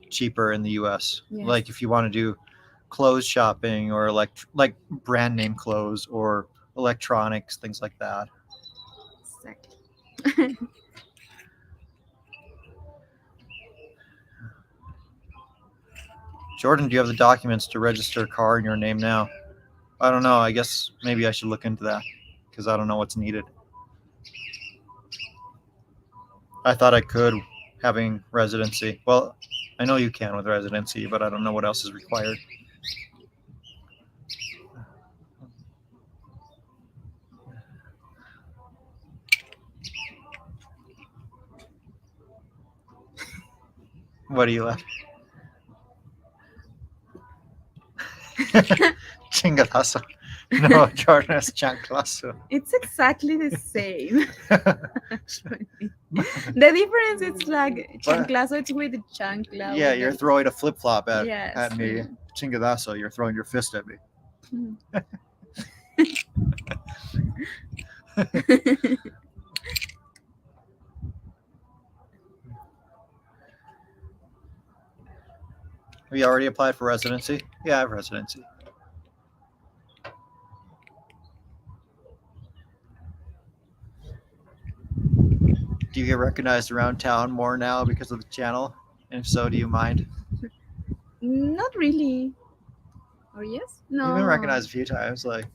cheaper in the US. Yes. Like, if you want to do clothes shopping or like brand name clothes or electronics, things like that. Exactly. Jordan, do you have the documents to register a car in your name now? I don't know. I guess maybe I should look into that because I don't know what's needed. I thought I could having residency. Well, I know you can with residency, but I don't know what else is required. What do you left? Chingadazo. No, Jordan has chanclazo. It's exactly the same. The difference is like chanclazo, it's with the chancla. Yeah, with you're the... throwing a flip flop Yes. at me. Chingadazo, you're throwing your fist at me. Mhm. Have you already applied for residency? Yeah, I have residency. Do you get recognized around town more now because of the channel? And if so, do you mind? Not really. Or yes? No. You've been recognized a few times. Like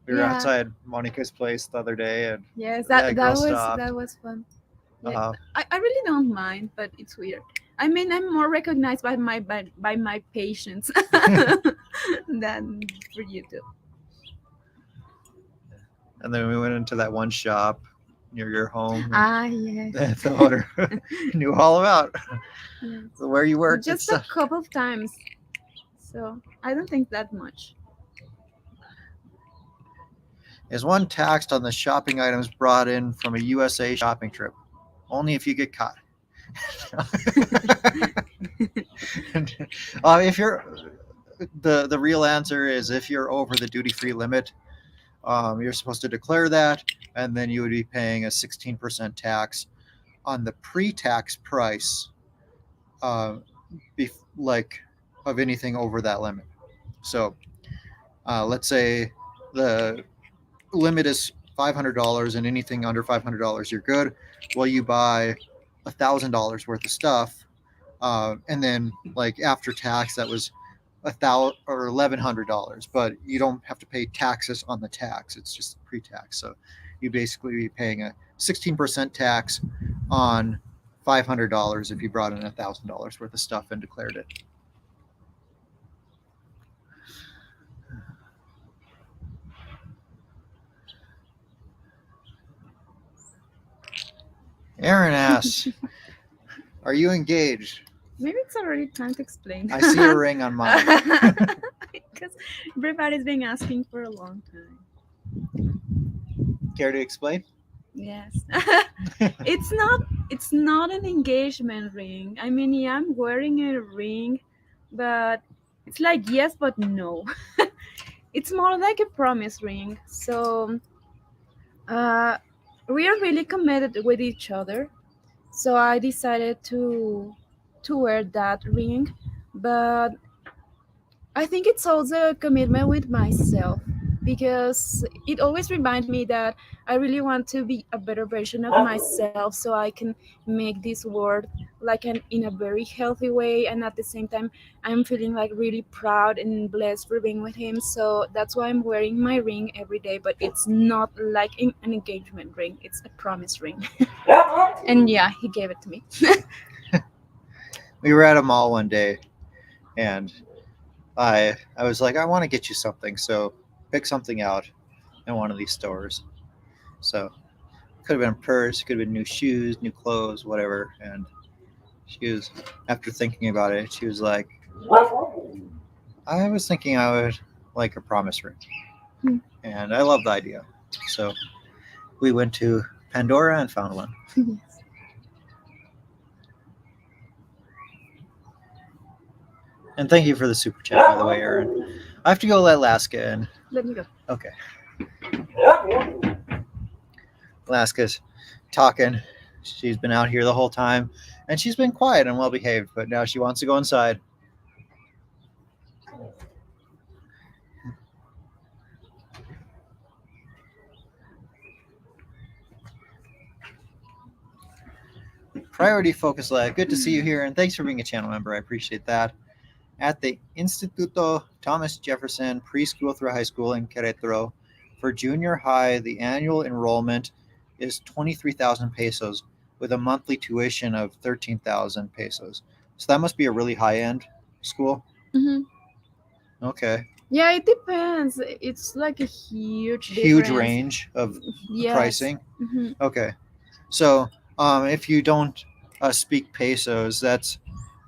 we were Yeah. outside Monica's place the other day, and Yes, yeah, that girl was stopped. that was fun. Yeah, Uh, I really don't mind, but it's weird. I mean, I'm more recognized by my patients than for you too. and then we went into that one shop near your home. Ah, yes. That the owner knew all about Yes. where you worked. Just a couple of times. So I don't think that much. Is one taxed on the shopping items brought in from a USA shopping trip? Only if you get caught. If you're the real answer is if you're over the duty free limit, you're supposed to declare that, and then you would be paying a 16% tax on the pre-tax price, uh, like of anything over that limit. So let's say the limit is $500, and anything under $500 you're good. Well, you buy $1,000 worth of stuff, and then like after tax that was 1,000 or $1,100, but you don't have to pay taxes on the tax. It's just pre-tax. So you basically be paying a 16% tax on $500 if you brought in $1,000 worth of stuff and declared it. Aaron asks, "Are you engaged?" Maybe it's already time to explain. I see a ring on mine. Because everybody's been asking for a long time. Care to explain? Yes. It's not an engagement ring. I mean, yeah, I'm wearing a ring, but it's like yes but no. It's more like a promise ring. So uh we are really committed with each other. So I decided to wear that ring, but I think it's also a commitment with myself because it always reminds me that I really want to be a better version of myself so I can make this world like in a very healthy way, and at the same time I'm feeling like really proud and blessed for being with him. So that's why I'm wearing my ring every day, but it's not like an engagement ring, it's a promise ring. And yeah, he gave it to me. We were at a mall one day, and I was like, I want to get you something, so pick something out in one of these stores. So could have been a purse, could have been new shoes, new clothes, whatever. And she was, after thinking about it, she was like, I was thinking I would like a promise ring, Hmm. and I love the idea. So we went to Pandora and found one. Yes. And thank you for the super chat, by the way, Aaron. I have to go let Laska in. Let me go. Okay. Laska's talking. She's been out here the whole time, and she's been quiet and well behaved, but now she wants to go inside. Priority Focus Lab. Good to see you here, and thanks for being a channel member. I appreciate that. At the Instituto Thomas Jefferson Preschool through High School in Querétaro, for junior high, the annual enrollment is 23,000 pesos with a monthly tuition of 13,000 pesos. So that must be a really high-end school. Hmm. Okay. Yeah, it depends. It's like a huge Huge difference. range of Yes. pricing. Hmm. Okay. So if you don't speak pesos, that's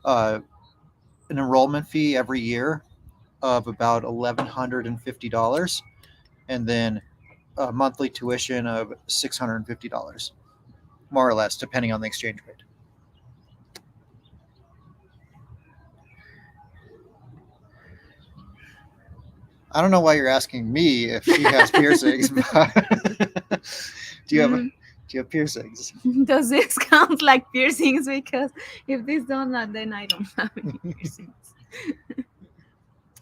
an enrollment fee every year of about $1,150, and then a monthly tuition of $650, more or less, depending on the exchange rate. I don't know why you're asking me if she has piercings, but do you have Mm. do you have piercings? Does this count like piercings? Because if this don't, then I don't have any piercings.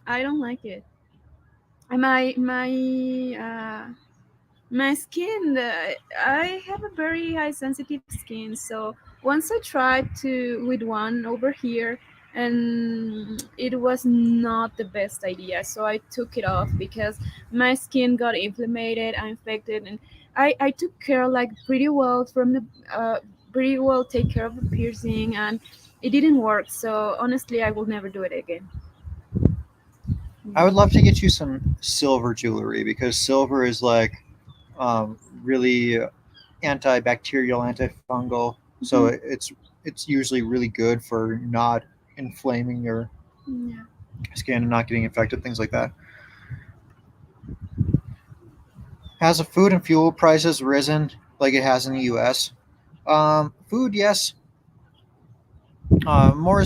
I don't like it. My my skin. I have a very high sensitive skin, so once I tried to with one over here, and it was not the best idea. So I took it off because my skin got inflamed, infected, and I took care like pretty well from the pretty well take care of the piercing, and it didn't work. So honestly, I will never do it again. I would love to get you some silver jewelry because silver is like really antibacterial, antifungal. So Mhm. it's usually really good for not inflaming your Yeah. skin and not getting infected, things like that. Has the food and fuel prices risen like it has in the U.S.? Food, yes. More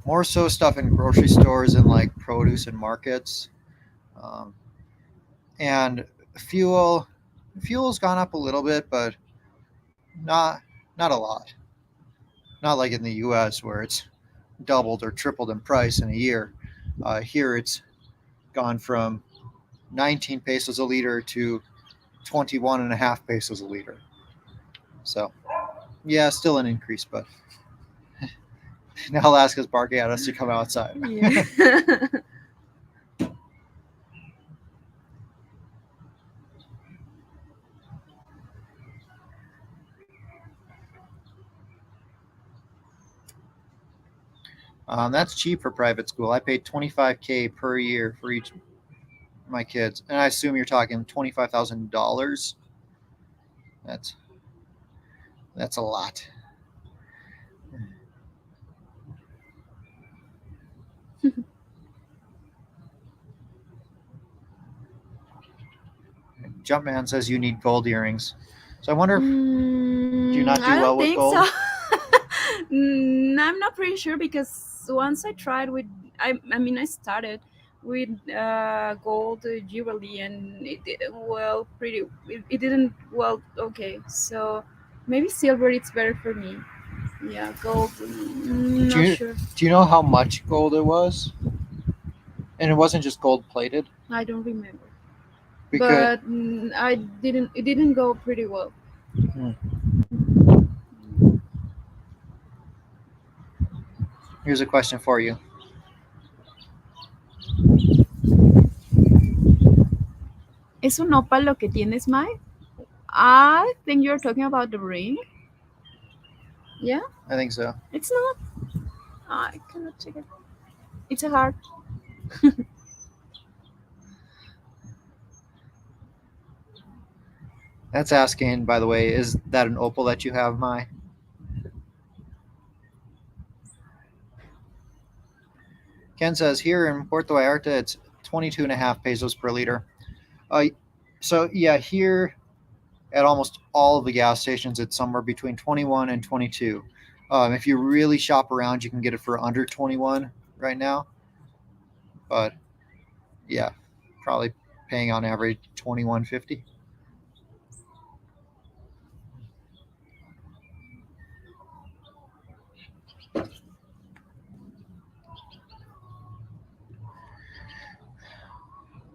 more so stuff in grocery stores and like produce and markets. Um, and fuel, fuel's gone up a little bit, but not not a lot. Not like in the U.S. where it's doubled or tripled in price in a year. Here it's gone from 19 pesos a liter to 21 and a half pesos a liter. So yeah, still an increase, but now Alaska's barking at us to come outside. Yeah. That's cheap for private school. I paid 25K per year for each of my kids, and I assume you're talking $25,000. That's that's a lot. Jumpman says you need gold earrings. So I wonder if do you not I do well don't with think so. gold? I'm not pretty sure because once I tried with, I mean, I started with gold jewelry and it didn't well pretty. It didn't well okay. So maybe silver it's better for me. Yeah, gold. Do Not you sure. do you know how much gold it was? And it wasn't just gold plated I don't remember. because But I didn't. It didn't go pretty well. hmm, here's a question for you. ¿Es un opal lo que tienes, Mai? I think you're talking about the ring. Yeah, I think so. it's not. I cannot check it. It's a heart. That's asking, by the way, is that an opal that you have, Mai? Ken says here in Puerto Vallarta it's 22 and a half pesos per liter. Uh, so yeah, here at almost all of the gas stations it's somewhere between 21 and 22. If you really shop around, you can get it for under 21 right now. But yeah, probably paying on average 21.50.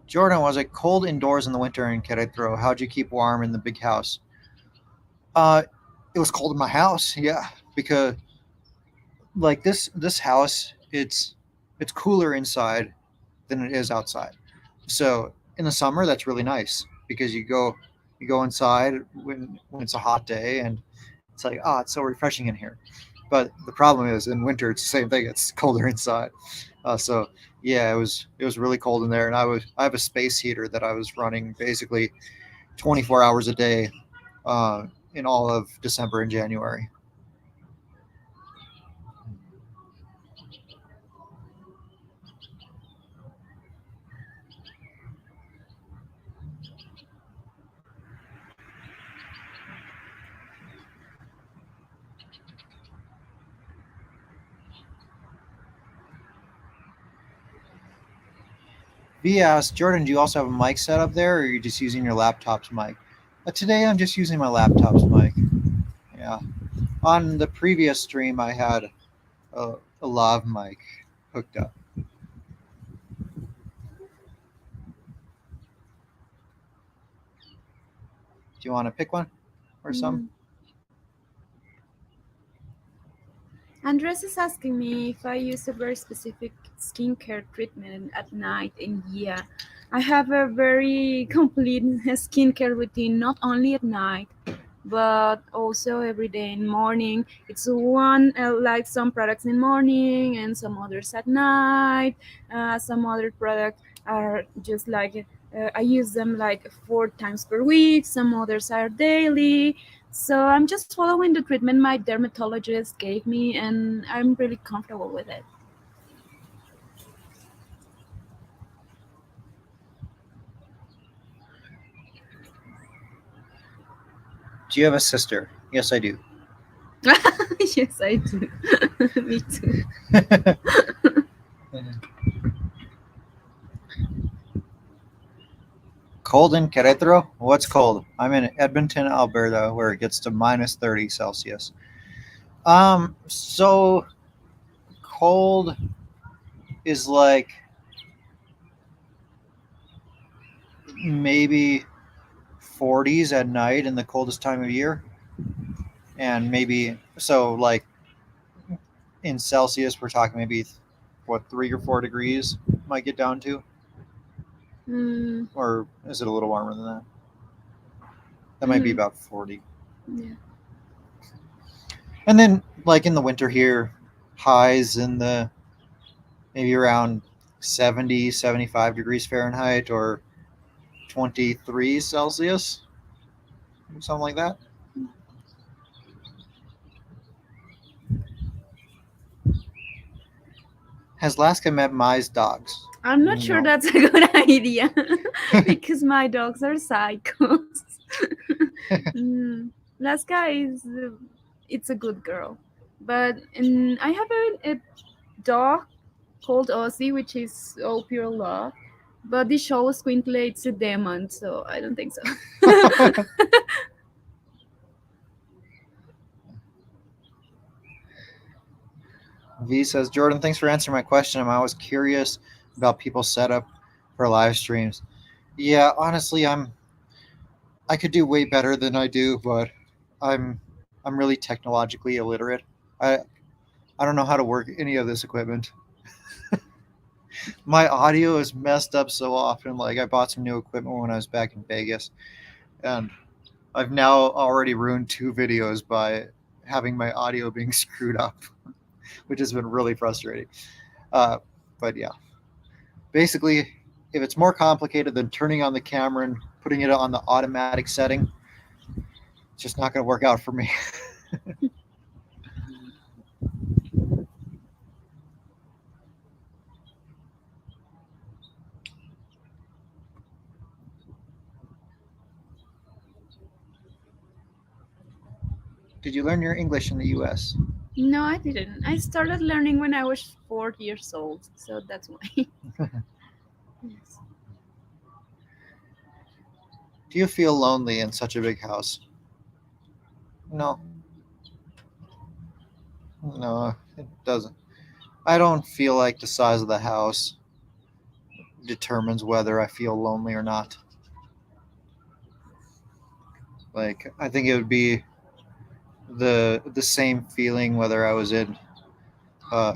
Jordan, was it cold indoors in the winter in Querétaro? How'd you keep warm in the big house? Uh, it was cold in my house, yeah, because like this house, it's cooler inside than it is outside. So in the summer, that's really nice because you go inside when it's a hot day and it's like it's so refreshing in here. But the problem is in winter it's the same thing. It's colder inside. So yeah, it was really cold in there, and I have a space heater that I was running basically 24 hours a day uh, in all of December and January. V asked, Jordan, do you also have a mic set up there, or are you just using your laptop's mic? Today I'm just using my laptop's mic. Yeah. On the previous stream, I had a lav mic hooked up. Do you want to pick one or some? Mm. Andres is asking me if I use a very specific skincare treatment at night, and yeah, I have a very complete skincare routine, not only at night, but also every day in morning. It's one like some products in morning and some others at night. Some other products are just like I use them like 4 times per week. Some others are daily. So I'm just following the treatment my dermatologist gave me, and I'm really comfortable with it. Do you have a sister? Yes, I do. Yes, I do. Me too. Cold in Querétaro? What's cold? I'm in Edmonton, Alberta, where it gets to minus 30 Celsius. So cold is like maybe 40s at night in the coldest time of year, and maybe so like in Celsius, we're talking maybe what 3 or 4 degrees might get down to, Mm, or is it a little warmer than that? That might be mm, about 40. yeah. And then like in the winter here, highs in the maybe around 70, 75 degrees Fahrenheit or 23 Celsius, something like that. Has Alaska met Mai's dogs? I'm not sure No. that's a good idea because my dogs are psychos. mm, Laska is it's a good girl, but I have a dog called Ozzy, which is all pure love. But the show Squinkle, it's a demon, so I don't think so. V says, Jordan, thanks for answering my question. I'm always curious about people's setup for live streams. Yeah, honestly, I could do way better than I do, but I'm I'm really technologically illiterate. I I don't know how to work any of this equipment. My audio is messed up so often. Like I bought some new equipment when I was back in Vegas, and I've now already ruined 2 videos by having my audio being screwed up, which has been really frustrating. Uh, but yeah, basically, if it's more complicated than turning on the camera and putting it on the automatic setting, it's just not going to work out for me. Did you learn your English in the U.S.? No, I didn't. I started learning when I was 4 years old, so that's why. Yes. Do you feel lonely in such a big house? No, no, it doesn't. I don't feel like the size of the house determines whether I feel lonely or not. Like I think it would be the same feeling whether I was in a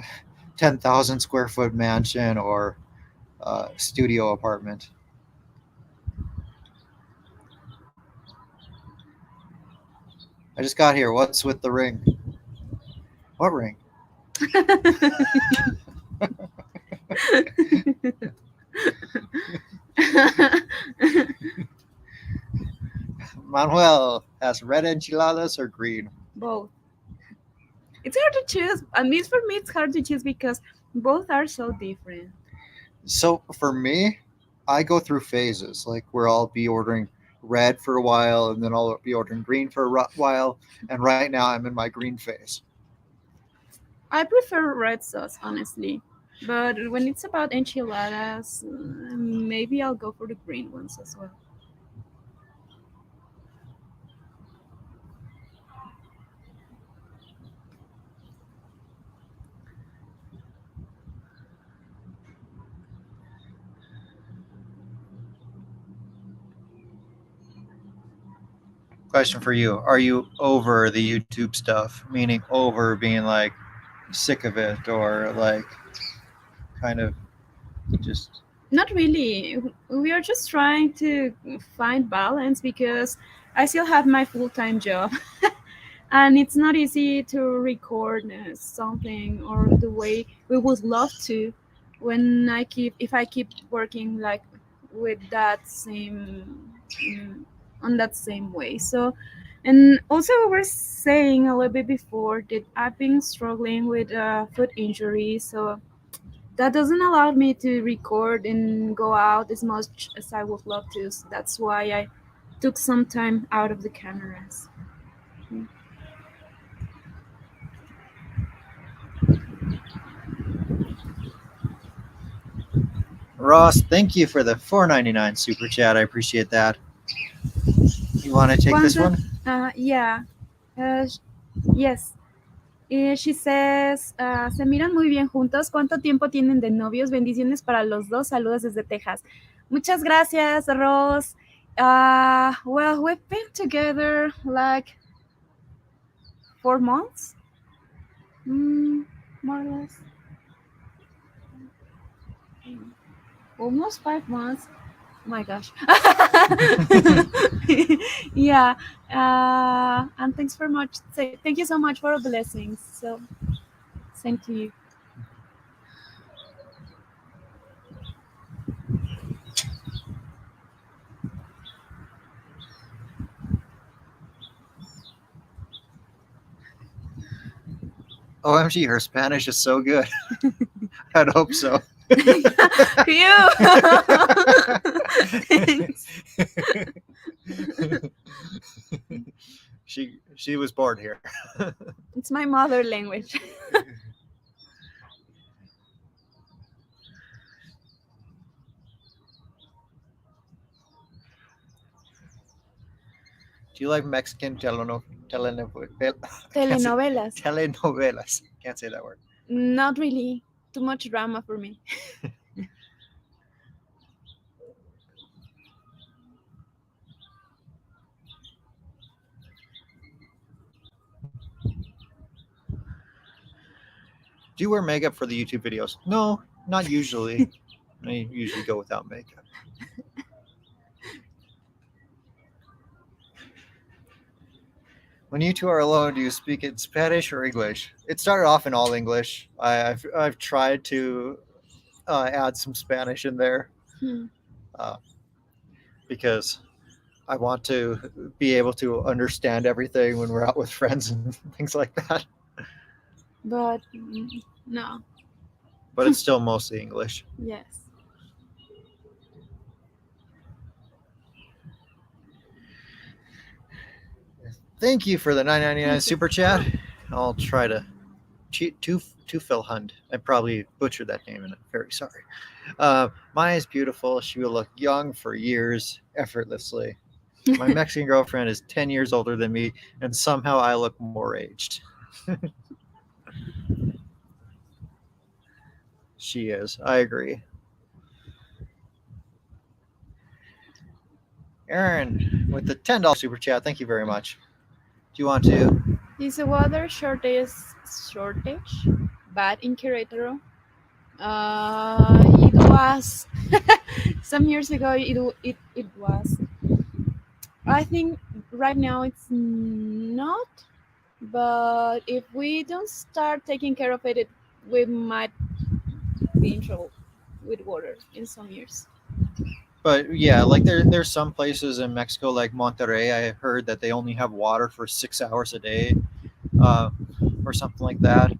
10,000 square foot mansion or a studio apartment. I just got here. What's with the ring? What ring? Manuel has red enchiladas or green? Both. It's hard to choose. At least for me, it's hard to choose because both are so different. So for me, I go through phases. Like where I'll be ordering red for a while, and then I'll be ordering green for a while. And right now, I'm in my green phase. I prefer red sauce, honestly. But when it's about enchiladas, maybe I'll go for the green ones as well. Question for you: are you over the YouTube stuff? Meaning over being like sick of it, or like kind of just Not really. We are just trying to find balance because I still have my full time job. And it's not easy to record something or the way we would love to when if I keep working like with that same mm, on that same way. So and also we were saying a little bit before that I've been struggling with foot injury, so that doesn't allow me to record and go out as much as I would love to. So that's why I took some time out of the cameras. Ross, thank you for the $4.99 super chat. I appreciate that. You want to take this ¿Cuánto? one? Yeah. Yes. She says, se miran muy bien juntos. ¿Cuánto tiempo tienen de novios? Bendiciones para los dos. Saludos desde Texas. Muchas gracias, Ross. Well, we've been together like 4 months, more or less. Almost 5 months. Oh my gosh. Yeah. And thanks for much. Thank you so much for the blessings. So, same to you. OMG, her Spanish is so good. I'd hope so. Phew. Thanks. She was born here. It's my mother language. Do you like Mexican telenovelas? Telenovelas. Telenovelas. Can't say that word. Not really. Too much drama for me. Do you wear makeup for the YouTube videos? No, not usually. I usually go without makeup. When you two are alone, do you speak in Spanish or English? It started off in all English. I've tried to add some Spanish in there Hmm. because I want to be able to understand everything when we're out with friends and things like that. But no. But it's still mostly English. Yes. Thank you for the $9.99 Thank you. super chat. I'll try to Tufilhund. I probably butchered that name, and I'm very sorry. Maya is beautiful. She will look young for years effortlessly. My Mexican girlfriend is 10 years older than me, and somehow I look more aged. She is. I agree. Aaron, with the $10 super chat, thank you very much. Do you want to? Is the water shortage bad in Querétaro? It was some years ago. It was. I think right now it's not. But if we don't start taking care of it, we might be in trouble with water in some years. But yeah, like there's some places in Mexico, like Monterrey. I heard that they only have water for 6 hours a day, uh, or something like that.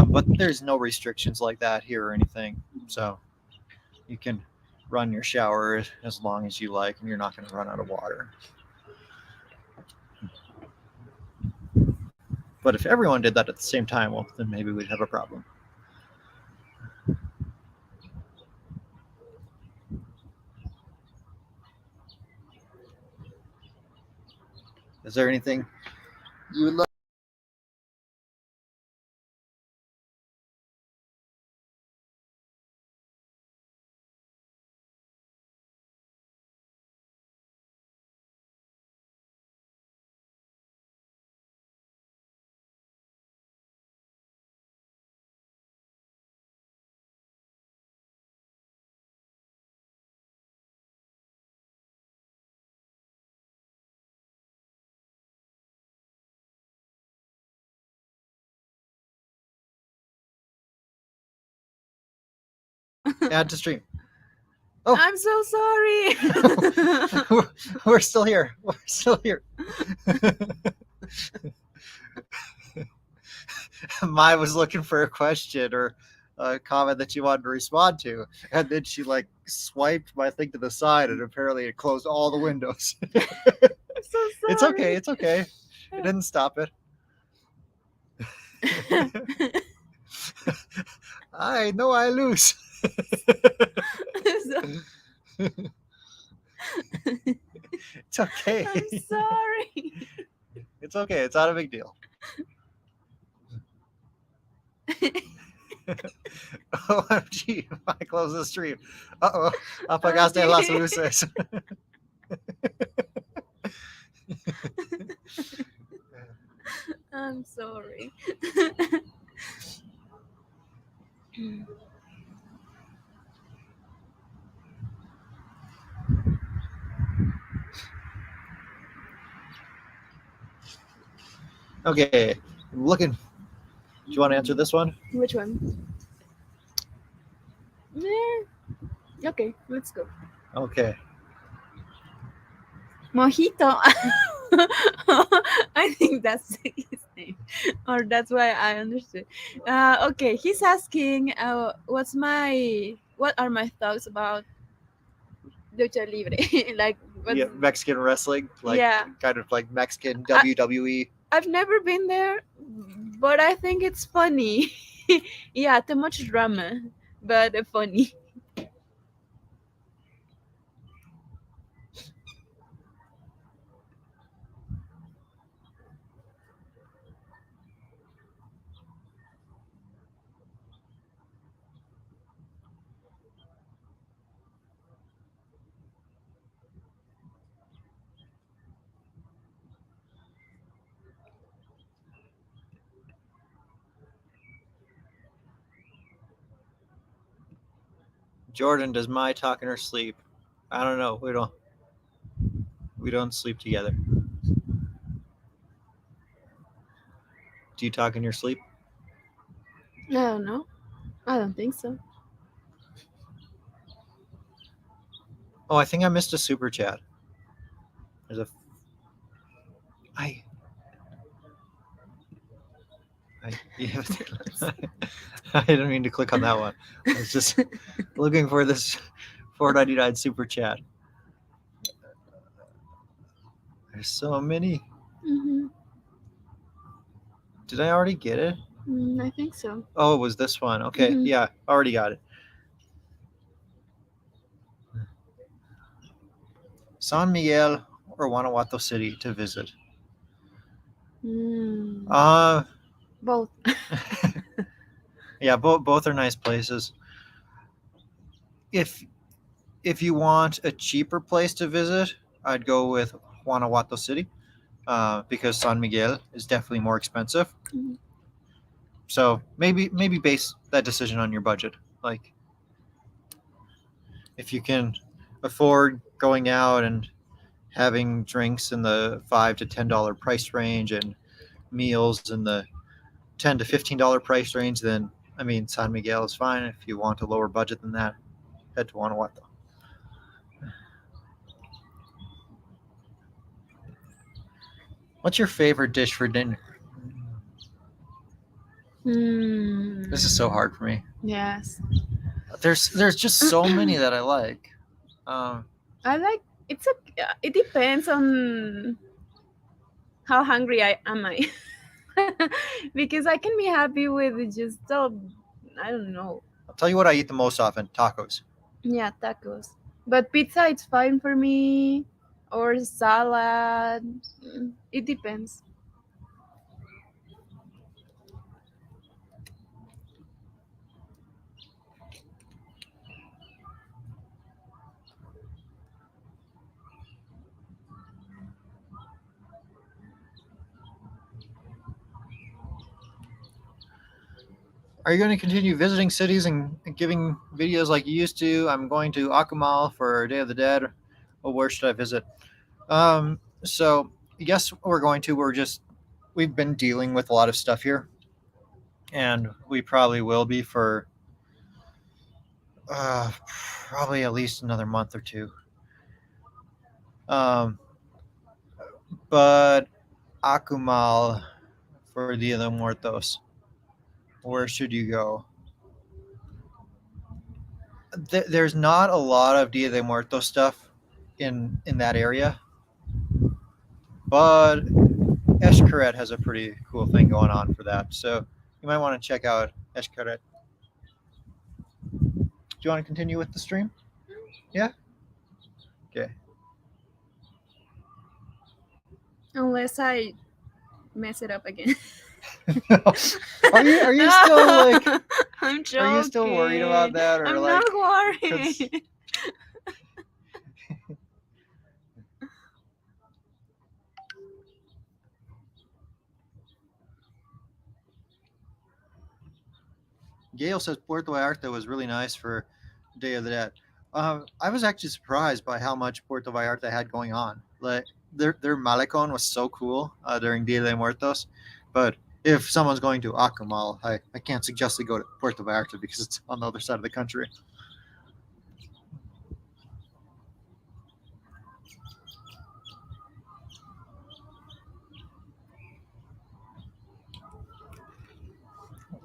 But there's no restrictions like that here or anything, so you can run your shower as long as you like, and you're not going to run out of water. But if everyone did that at the same time, well, then maybe we'd have a problem. Is there anything you would like? Add to stream. Oh. I'm so sorry. We're still here. We're still here. Mai was looking for a question or a comment that she wanted to respond to, and then she like swiped my thing to the side, and apparently it closed all the windows. I'm so sorry. It's okay. It's okay. It didn't stop it. I know I lose. It's okay. I'm sorry. It's okay. It's not a big deal. OMG, I close the stream. Uh-oh. Apagaste las Okay. luces. I'm sorry. Okay, I'm looking. Do you want to answer this one? Which one? Okay, let's go. Okay. Mojito. I think that's his name, or that's why I understood. Okay, he's asking, what are my thoughts about lucha libre? Like, what's, Yeah, Mexican wrestling, like yeah, kind of like Mexican I, WWE. I've never been there, but I think it's funny. Yeah, too much drama, but funny. Jordan, does my talk in her sleep? I don't know. We don't sleep together. Do you talk in your sleep? I don't know. I don't think so. Oh, I think I missed a super chat. There's a. I. Yeah, I didn't mean to click on that one. I was just looking for this 4.99 super chat. There's so many. Mm-hmm. Did I already get it? I think so. Oh, it was this one. Okay, Mhm. yeah, already got it. San Miguel or Guanajuato City to visit? Uh, Both. yeah, both are nice places. If if you want a cheaper place to visit, I'd go with Guanajuato City because San Miguel is definitely more expensive. Mhm. So maybe base that decision on your budget. Like if you can afford going out and having drinks in the $5 to $10 price range and meals in the $10 to $15 price range, then I mean San Miguel is fine. If you want a lower budget than that, head to Guanajuato. What's your favorite dish for dinner? This is so hard for me. Yes. There's just so many that I like. I like it depends on how hungry I. Because I can be happy with just I don't know. I'll tell you what I eat the most often: tacos. Yeah, tacos. But pizza it's fine for me, or salad. It depends. Are you going to continue visiting cities and giving videos like you used to? I'm going to Akumal for Day of the Dead. Well, where should I visit? So yes, we're going to. We've been dealing with a lot of stuff here, and we probably will be for uh, probably at least another month or two. Um, but Akumal for Dia de Muertos. Where should you go? There's not a lot of Dia de Muertos stuff in that area, but Escaret has a pretty cool thing going on for that. So you might want to check out Escaret. Do you want to continue with the stream? Yeah. Okay. Unless I mess it up again. Are you still like I'm are you still worried about joking. that, or I'm not like because worried. Gail says Puerto Vallarta was really nice for Day of the Dead. I was actually surprised by how much Puerto Vallarta had going on. Like their malecon was so cool during Dia de Muertos, but if someone's going to Akumal, I can't suggest they go to Puerto Vallarta because it's on the other side of the country.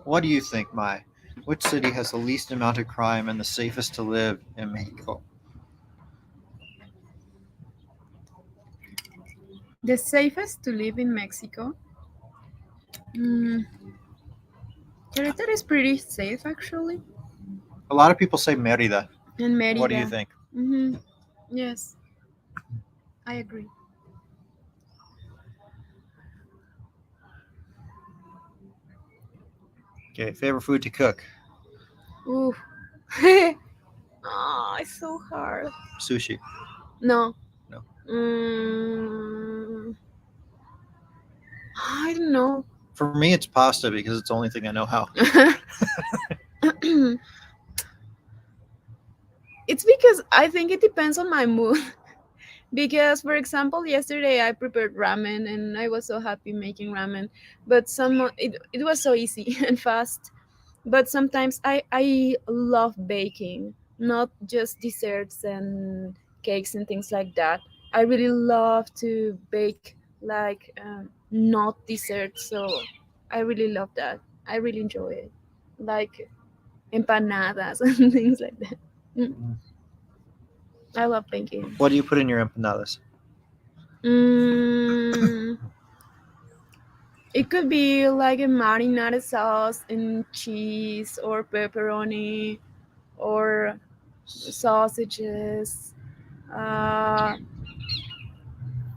What do you think, Mai? Which city has the least amount of crime and the safest to live in Mexico? The safest to live in Mexico? Mm, Querétaro is pretty safe, actually. A lot of people say Merida. And What do you Merida. think? Yes, I agree. Okay, favorite food to cook? Ooh. Oh, it's so hard. Sushi. No. No. Mm, I don't know. For me, it's pasta because it's the only thing I know how. It's because I think it depends on my mood. Because, for example, yesterday I prepared ramen and I was so happy making ramen. But it was so easy and fast. But sometimes I love baking, not just desserts and cakes and things like that. I really love to bake like not desserts. So I really love that. I really enjoy it. Like empanadas and things like that. Mm, I love baking. What do you put in your empanadas? Mm, it could be like a marinara sauce and cheese or pepperoni or sausages, uh,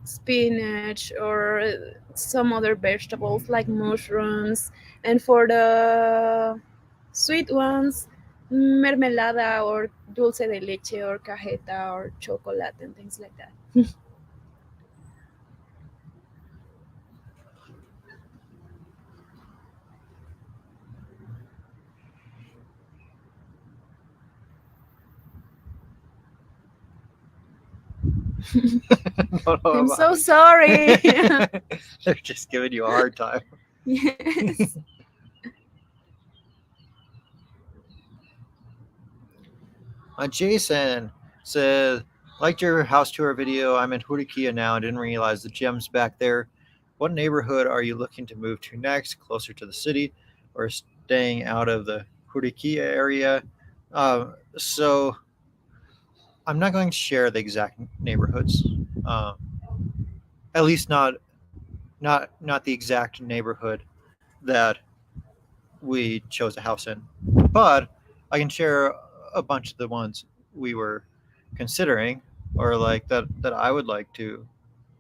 spinach, or some other vegetables like mushrooms. And for the sweet ones, mermelada or dulce de leche or cajeta or chocolate and things like that. Don't know I'm about. so sorry. They're just giving you a hard time. Yes. Jason said, liked your house tour video. I'm in Hurikia now and didn't realize the gems back there. What neighborhood are you looking to move to next? Closer to the city or staying out of the Hurikia area? So I'm not going to share the exact neighborhoods. Um, at least not the exact neighborhood that we chose a house in. But I can share a bunch of the ones we were considering, or like that I would like to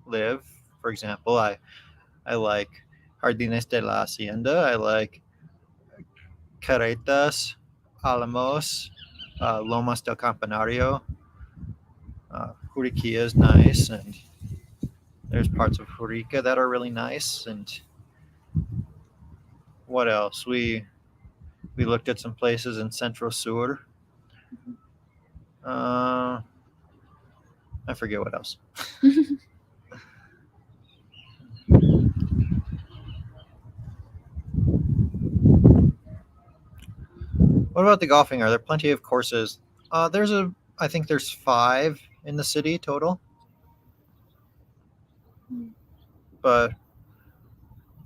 live. For example, I like Jardines de la Hacienda. I like Caretas, Alamos, Lomas del Campanario. Juriquilla is nice, and there's parts of Jurica that are really nice. And what else? We looked at some places in Central Sur. Uh, I forget what else. What about the golfing? Are there plenty of courses? I think there's 5 in the city total, but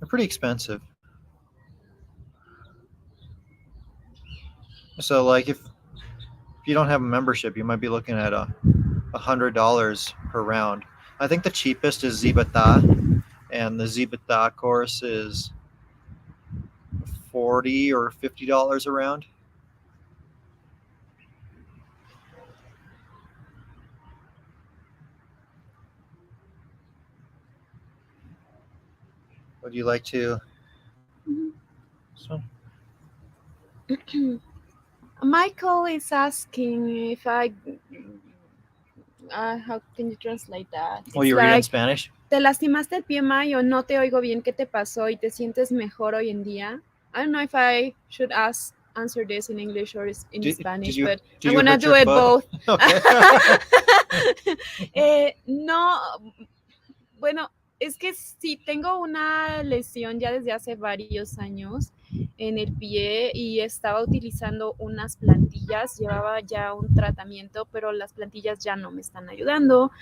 they're pretty expensive. So, like, if you don't have a membership, you might be looking at $100 per round. I think the cheapest is Zibata, and the Zibata course is $40 or $50 a round. Would you like to? Mhm. So, Michael is asking if I. How can you translate that? will It's you read in like, Spanish? ¿te lastimaste el pie, May, o no te oigo bien? ¿Qué te pasó y te sientes mejor hoy en día? I don't know if I should answer this in English or in Did Spanish, you but did I'm you gonna hurt do your it foot? both. Okay. No, bueno, es que sí, tengo una lesión ya desde hace varios años en el pie y estaba utilizando unas plantillas, llevaba ya un tratamiento, pero las plantillas ya no me están ayudando.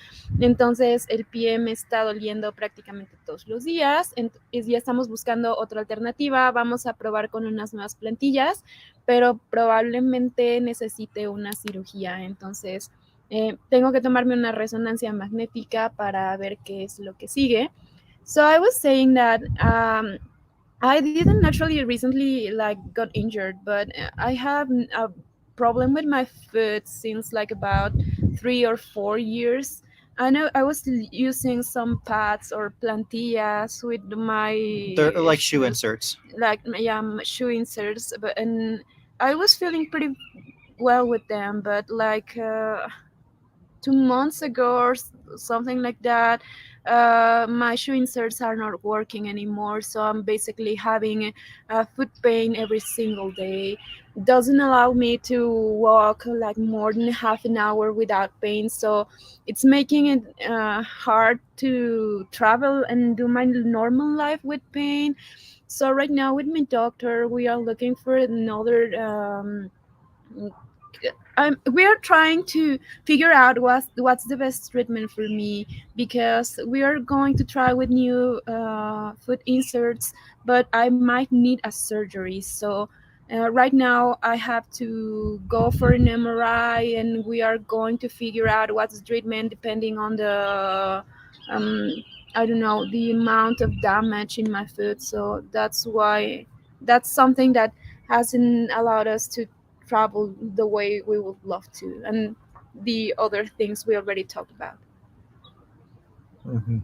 Entonces el pie me está doliendo prácticamente todos los días. Ya estamos buscando otra alternativa. Vamos a probar con unas nuevas plantillas, pero probablemente necesite una cirugía. Entonces tengo que tomarme una resonancia magnética para ver qué es lo que sigue. So I was saying that I didn't actually recently like got injured, but I have a problem with my foot since like about 3 or 4 years. I know I was using some pads or plantillas with They're my like shoe shoes, inserts. like yeah, shoe inserts, but and I was feeling pretty well with them, but like 2 months ago or something like that, my shoe inserts are not working anymore, so I'm basically having foot pain every single day. Doesn't allow me to walk like more than half an hour without pain, so it's making it hard to travel and do my normal life with pain. So right now with my doctor we are looking for another we are trying to figure out what's the best treatment for me, because we are going to try with new foot inserts, but I might need a surgery. So right now I have to go for an MRI, and we are going to figure out what's the treatment depending on the um, I don't know, the amount of damage in my foot. So that's something that hasn't allowed us to travel the way we would love to, and the other things we already talked about. Hmm.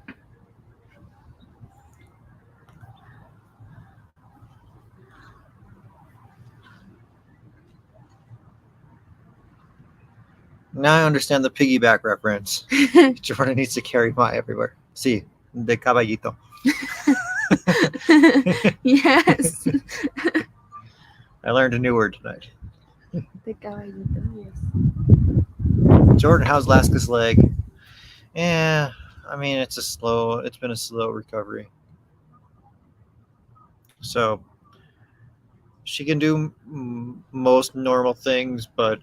Now I understand the piggyback reference. Jordan needs to carry my everywhere. See, de caballito. Yes. I learned a new word tonight. The caballito, yes. Jordan, how's Laska's leg? Yeah, I mean it's been a slow recovery. So she can do most normal things, but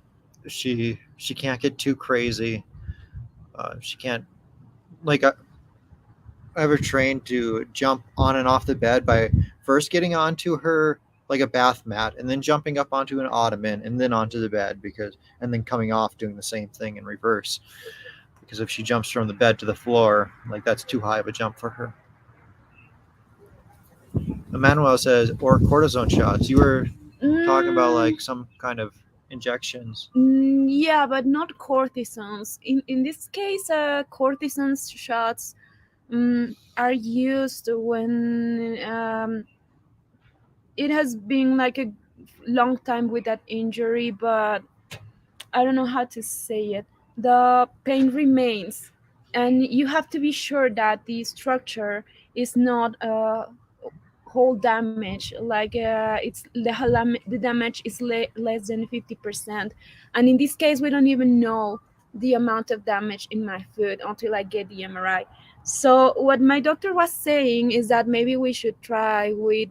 she can't get too crazy. She can't like I have her trained to jump on and off the bed by first getting onto her like a bath mat and then jumping up onto an ottoman and then onto the bed because and then coming off doing the same thing in reverse. Because if she jumps from the bed to the floor, like that's too high of a jump for her. Emmanuel says, or cortisone shots. You were talking about Mm, like some kind of injections. yeah, but not cortisons. In this case, cortison shots are used when it has been like a long time with that injury, but I don't know how to say it. The pain remains, and you have to be sure that the structure is not whole damage. Like the damage is less than 50%, and in this case, we don't even know the amount of damage in my foot until I get the MRI. So what my doctor was saying is that maybe we should try with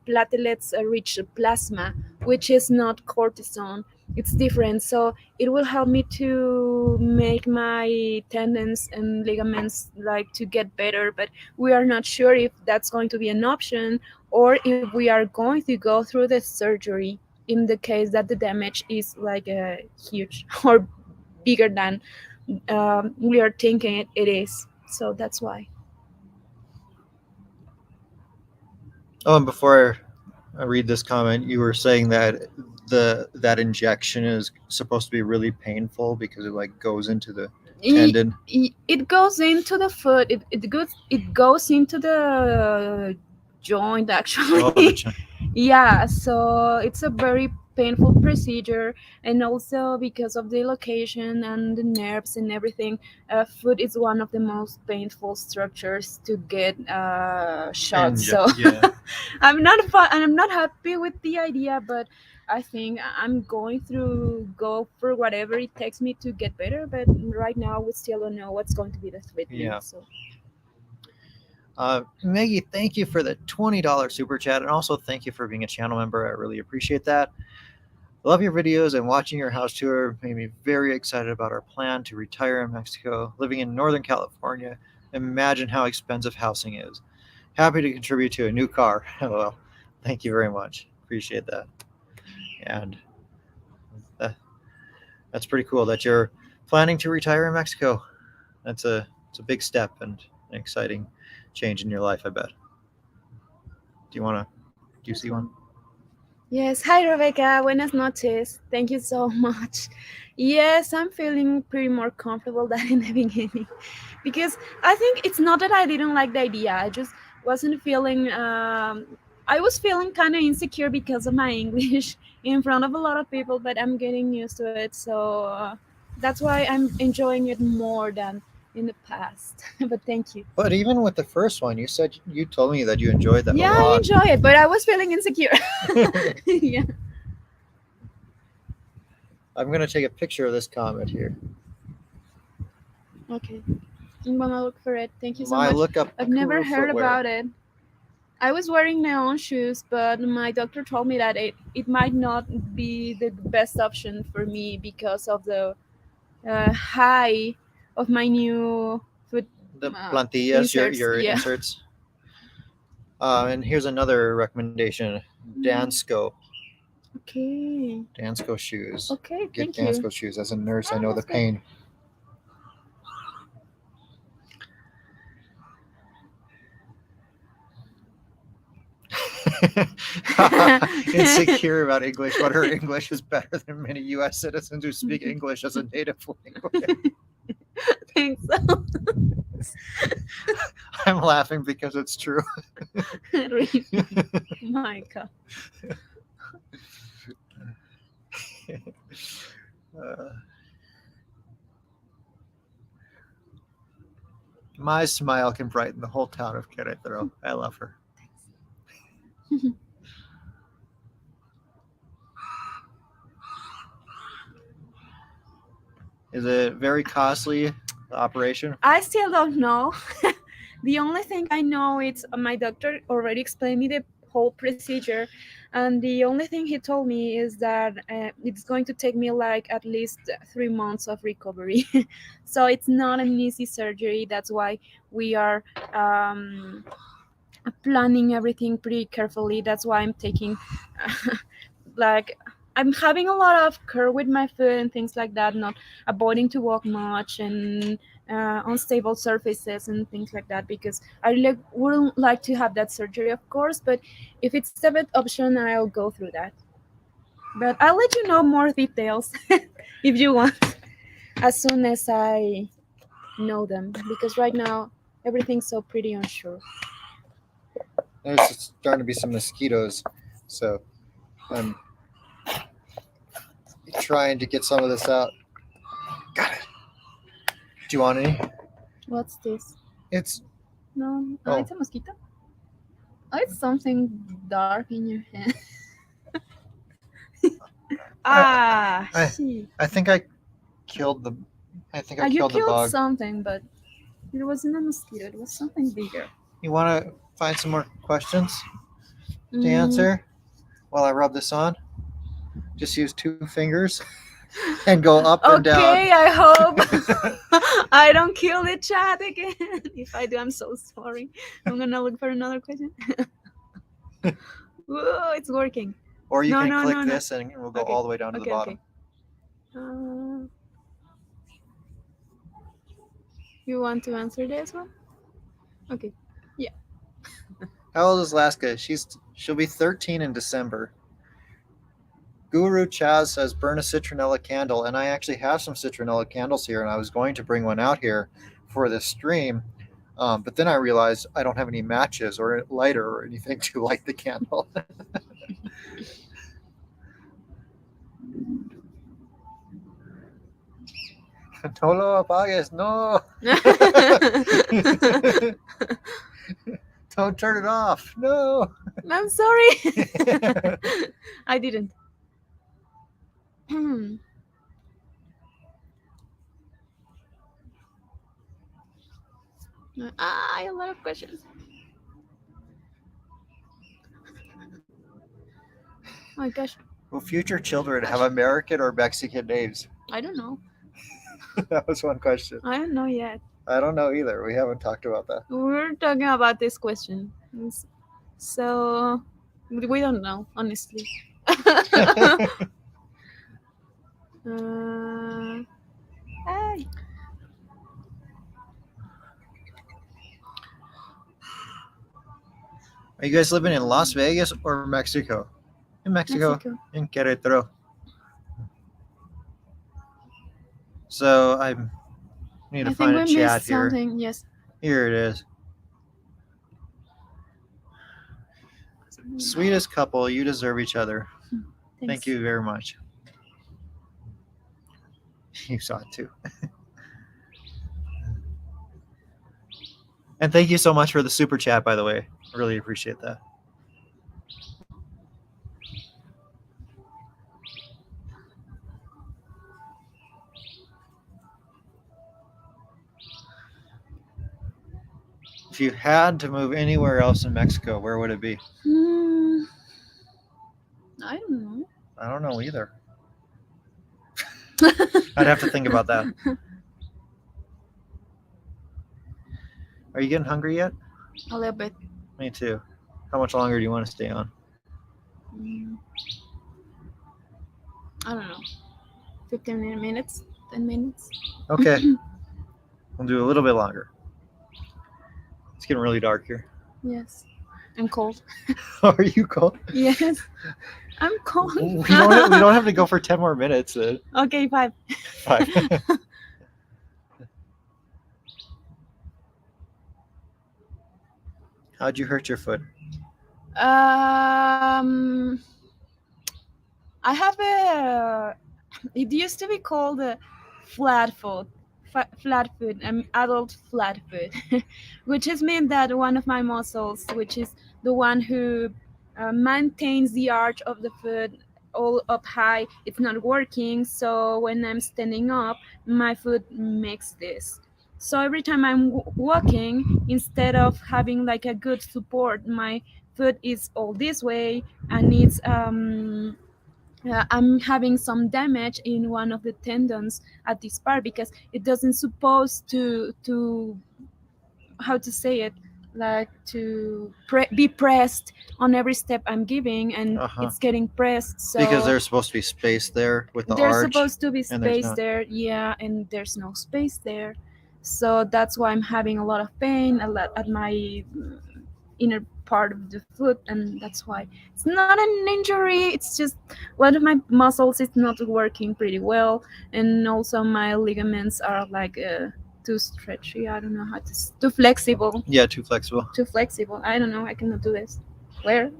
platelets rich plasma, which is not cortisone. It's different, so it will help me to make my tendons and ligaments like to get better, but we are not sure if that's going to be an option or if we are going to go through the surgery in the case that the damage is like huge or bigger than we are thinking it is. So that's why. Oh, and before I read this comment, you were saying that that injection is supposed to be really painful because it like goes into the it, tendon. it goes into the foot. It goes into the joint Oh, the actually. Yeah, so it's a very painful procedure, and also because of the location and the nerves and everything, foot is one of the most painful structures to get shot. So yeah. I'm not happy with the idea, but I think I'm going through go for whatever it takes me to get better. But right now we still don't know what's going to be the Yeah. treatment. So Maggie, thank you for the $20 super chat, and also thank you for being a channel member. I really appreciate that. I love your videos, and watching your house tour made me very excited about our plan to retire in Mexico, living in Northern California. Imagine how expensive housing is. Happy to contribute to a new car. Well, thank you very much. Appreciate that. And that, that's pretty cool that you're planning to retire in Mexico. It's a big step and an exciting change in your life, I bet. Do you see one? yes, hi Rebecca, buenas noches. Thank you so much. Yes, I'm feeling pretty more comfortable than in the beginning because I think it's not that I didn't like the idea. I just wasn't feeling. I was feeling kind of insecure because of my English in front of a lot of people, but I'm getting used to it. So that's why I'm enjoying it more than in the past. But thank you. But even with the first one, you told me that you enjoyed that a Yeah, I lot. enjoy it, but I was feeling insecure. Yeah. I'm gonna take a picture of this comment here. Okay. I'm gonna look for it. Thank you so My much. look up I've never Kuru heard footwear. about it. I was wearing my own shoes, but my doctor told me that it might not be the best option for me because of the high of my new foot The plantillas, inserts. your Yeah. inserts. And here's another recommendation: Dansko. Okay. Dansko shoes. Okay. Get Thank you. Dansko shoes. As a nurse, I Oh, know the that's good. pain. Insecure about English, but her English is better than many U.S. citizens who speak English as a native language. Thanks. So I'm laughing because it's true. really, my God. Uh, my smile can brighten the whole town of Querétaro. I love her. Is it very costly, the operation? I still don't know. The only thing I know is my doctor already explained me the whole procedure, and the only thing he told me is that it's going to take me like at least 3 months of recovery. So it's not an easy surgery. That's why we are um, planning everything pretty carefully. That's why I'm taking like I'm having a lot of care with my foot and things like that, not avoiding to walk much and unstable surfaces and things like that because I really wouldn't like to have that surgery, of course. But if it's the best option, I'll go through that. But I'll let you know more details if you want as soon as I know them because right now everything's so pretty unsure. There's starting to be some mosquitoes, so I'm trying to get some of this out. Got it. Do you want any? What's this? It's No, oh, it's a mosquito. Oh, it's something dark in your hand. Ah, I shit. I think I killed the I think I You killed the killed bug. something, but it wasn't a mosquito. It was something bigger. You want to find some more questions to Mm, answer while I rub this on? Just use 2 fingers and go up and down. okay, I hope I don't kill the chat again. If I do, I'm so sorry. I'm gonna look for another question. Whoa, it's working. Or you No, can no, click no, no. this and we'll go Okay, all the way down to the okay, bottom. okay. Uh, you want to answer this one? Okay. Yeah. How old is Laska? She'll be 13 in December. Guru Chaz says burn a citronella candle, and I actually have some citronella candles here, and I was going to bring one out here for this stream. But then I realized I don't have any matches or lighter or anything to light the candle. No lo apagues, no. Don't turn it off, no. I'm sorry. I didn't. I have a lot of questions. Oh my gosh, Will future children have American or Mexican names? I don't know. That was one question. I don't know yet. I don't know either. We haven't talked about that. We're talking about this question, so we don't know, honestly. Ay. Are you guys living in Las Vegas or Mexico? In Mexico. Mexico. In Querétaro. So I need to I find think a we chat missed here. something. Yes. Here it is. Sweetest couple, you deserve each other. Thanks. Thank you very much. You saw it too. And thank you so much for the super chat, by the way. I really appreciate that. If you had to move anywhere else in Mexico, where would it be? I don't know. I don't know either. I'd have to think about that. Are you getting hungry yet? A little bit. Me too. How much longer do you want to stay on? I don't know. 15 minutes? 10 minutes? Okay. We'll do a little bit longer. It's getting really dark here. Yes. I'm cold. Are you cold? Yes. I'm cold. We don't have to go for 10 more minutes. Okay, 5. 5. How'd you hurt your foot? I have it used to be called a flat foot, adult flat foot, which has meant that one of my muscles, which is the one who maintains the arch of the foot all up high, it's not working. So when I'm standing up, my foot makes this. So every time I'm walking, instead of having like a good support, my foot is all this way, and it's I'm having some damage in one of the tendons at this part, because it doesn't supposed to how to say it, like to be pressed on every step I'm giving, and it's getting pressed. So because there's supposed to be space there with the there's arch. supposed to be space there, yeah, and there's no space there. So that's why I'm having a lot of pain at my inner part of the foot, and that's why it's not an injury, it's just one of my muscles is not working pretty well, and also my ligaments are like too stretchy. I don't know how to too flexible. Yeah, too flexible. Too flexible. I don't know, I cannot do this. Where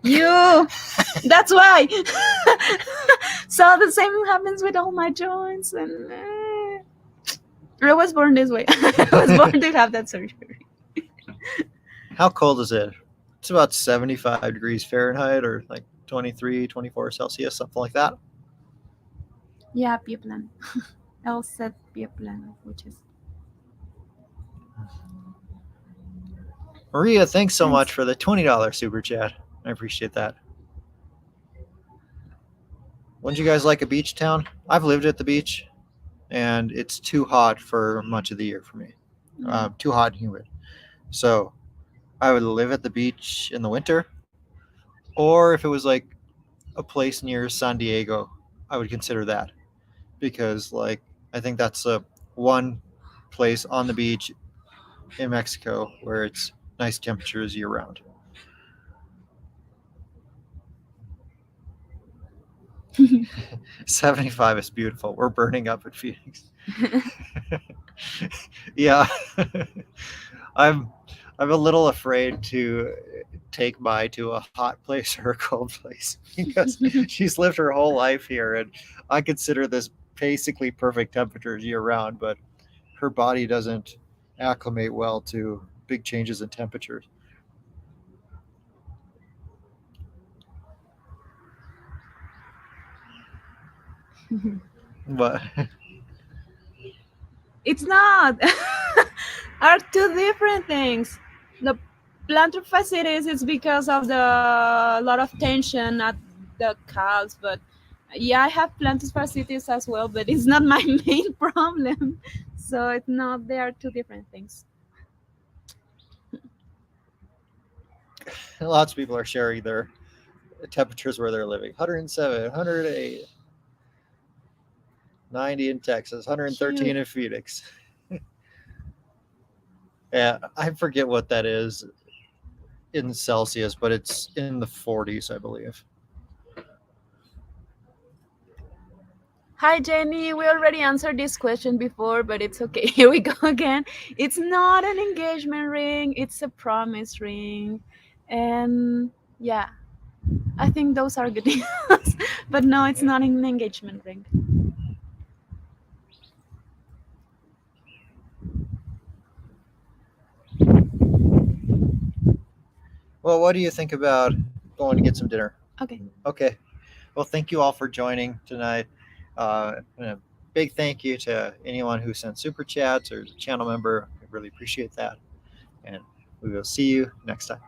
you that's why. So the same happens with all my joints, and I was born this way. I was born to have that surgery. How cold is it? It's about 75 degrees Fahrenheit, or like 23, 24 Celsius, something like that. Yeah, Pieplan. El said Pieplan, which is. Maria, thanks so much for the $20 super chat. I appreciate that. Wouldn't you guys like a beach town? I've lived at the beach, and it's too hot for much of the year for me. Too hot and humid. So I would live at the beach in the winter, or if it was like a place near San Diego, I would consider that, because like I think that's one place on the beach in Mexico where it's nice temperatures year round. $75 is beautiful. We're burning up at Phoenix. Yeah. I'm I'm a little afraid to take Mai to a hot place or a cold place because she's lived her whole life here, and I consider this basically perfect temperatures year round, but her body doesn't acclimate well to big changes in temperatures. But It's not. Are two different things. The plantar fasciitis is because of the lot of tension at the calves, but yeah, I have plantar fasciitis as well, but it's not my main problem. So it's not. They are two different things. lots of people are sharing their temperatures where they're living: 107, 108, 90 in Texas, 113 Cute. in Phoenix. Yeah, I forget what that is in Celsius, but it's in the 40s, I believe. Hi Jenny, we already answered this question before, but it's okay. Here we go again. It's not an engagement ring, it's a promise ring. And yeah, I think those are good news. But no, it's not an engagement ring. Well, what do you think about going to get some dinner? Okay. Okay. Well, thank you all for joining tonight. And a big thank you to anyone who sent super chats or is a channel member. I really appreciate that. And we will see you next time.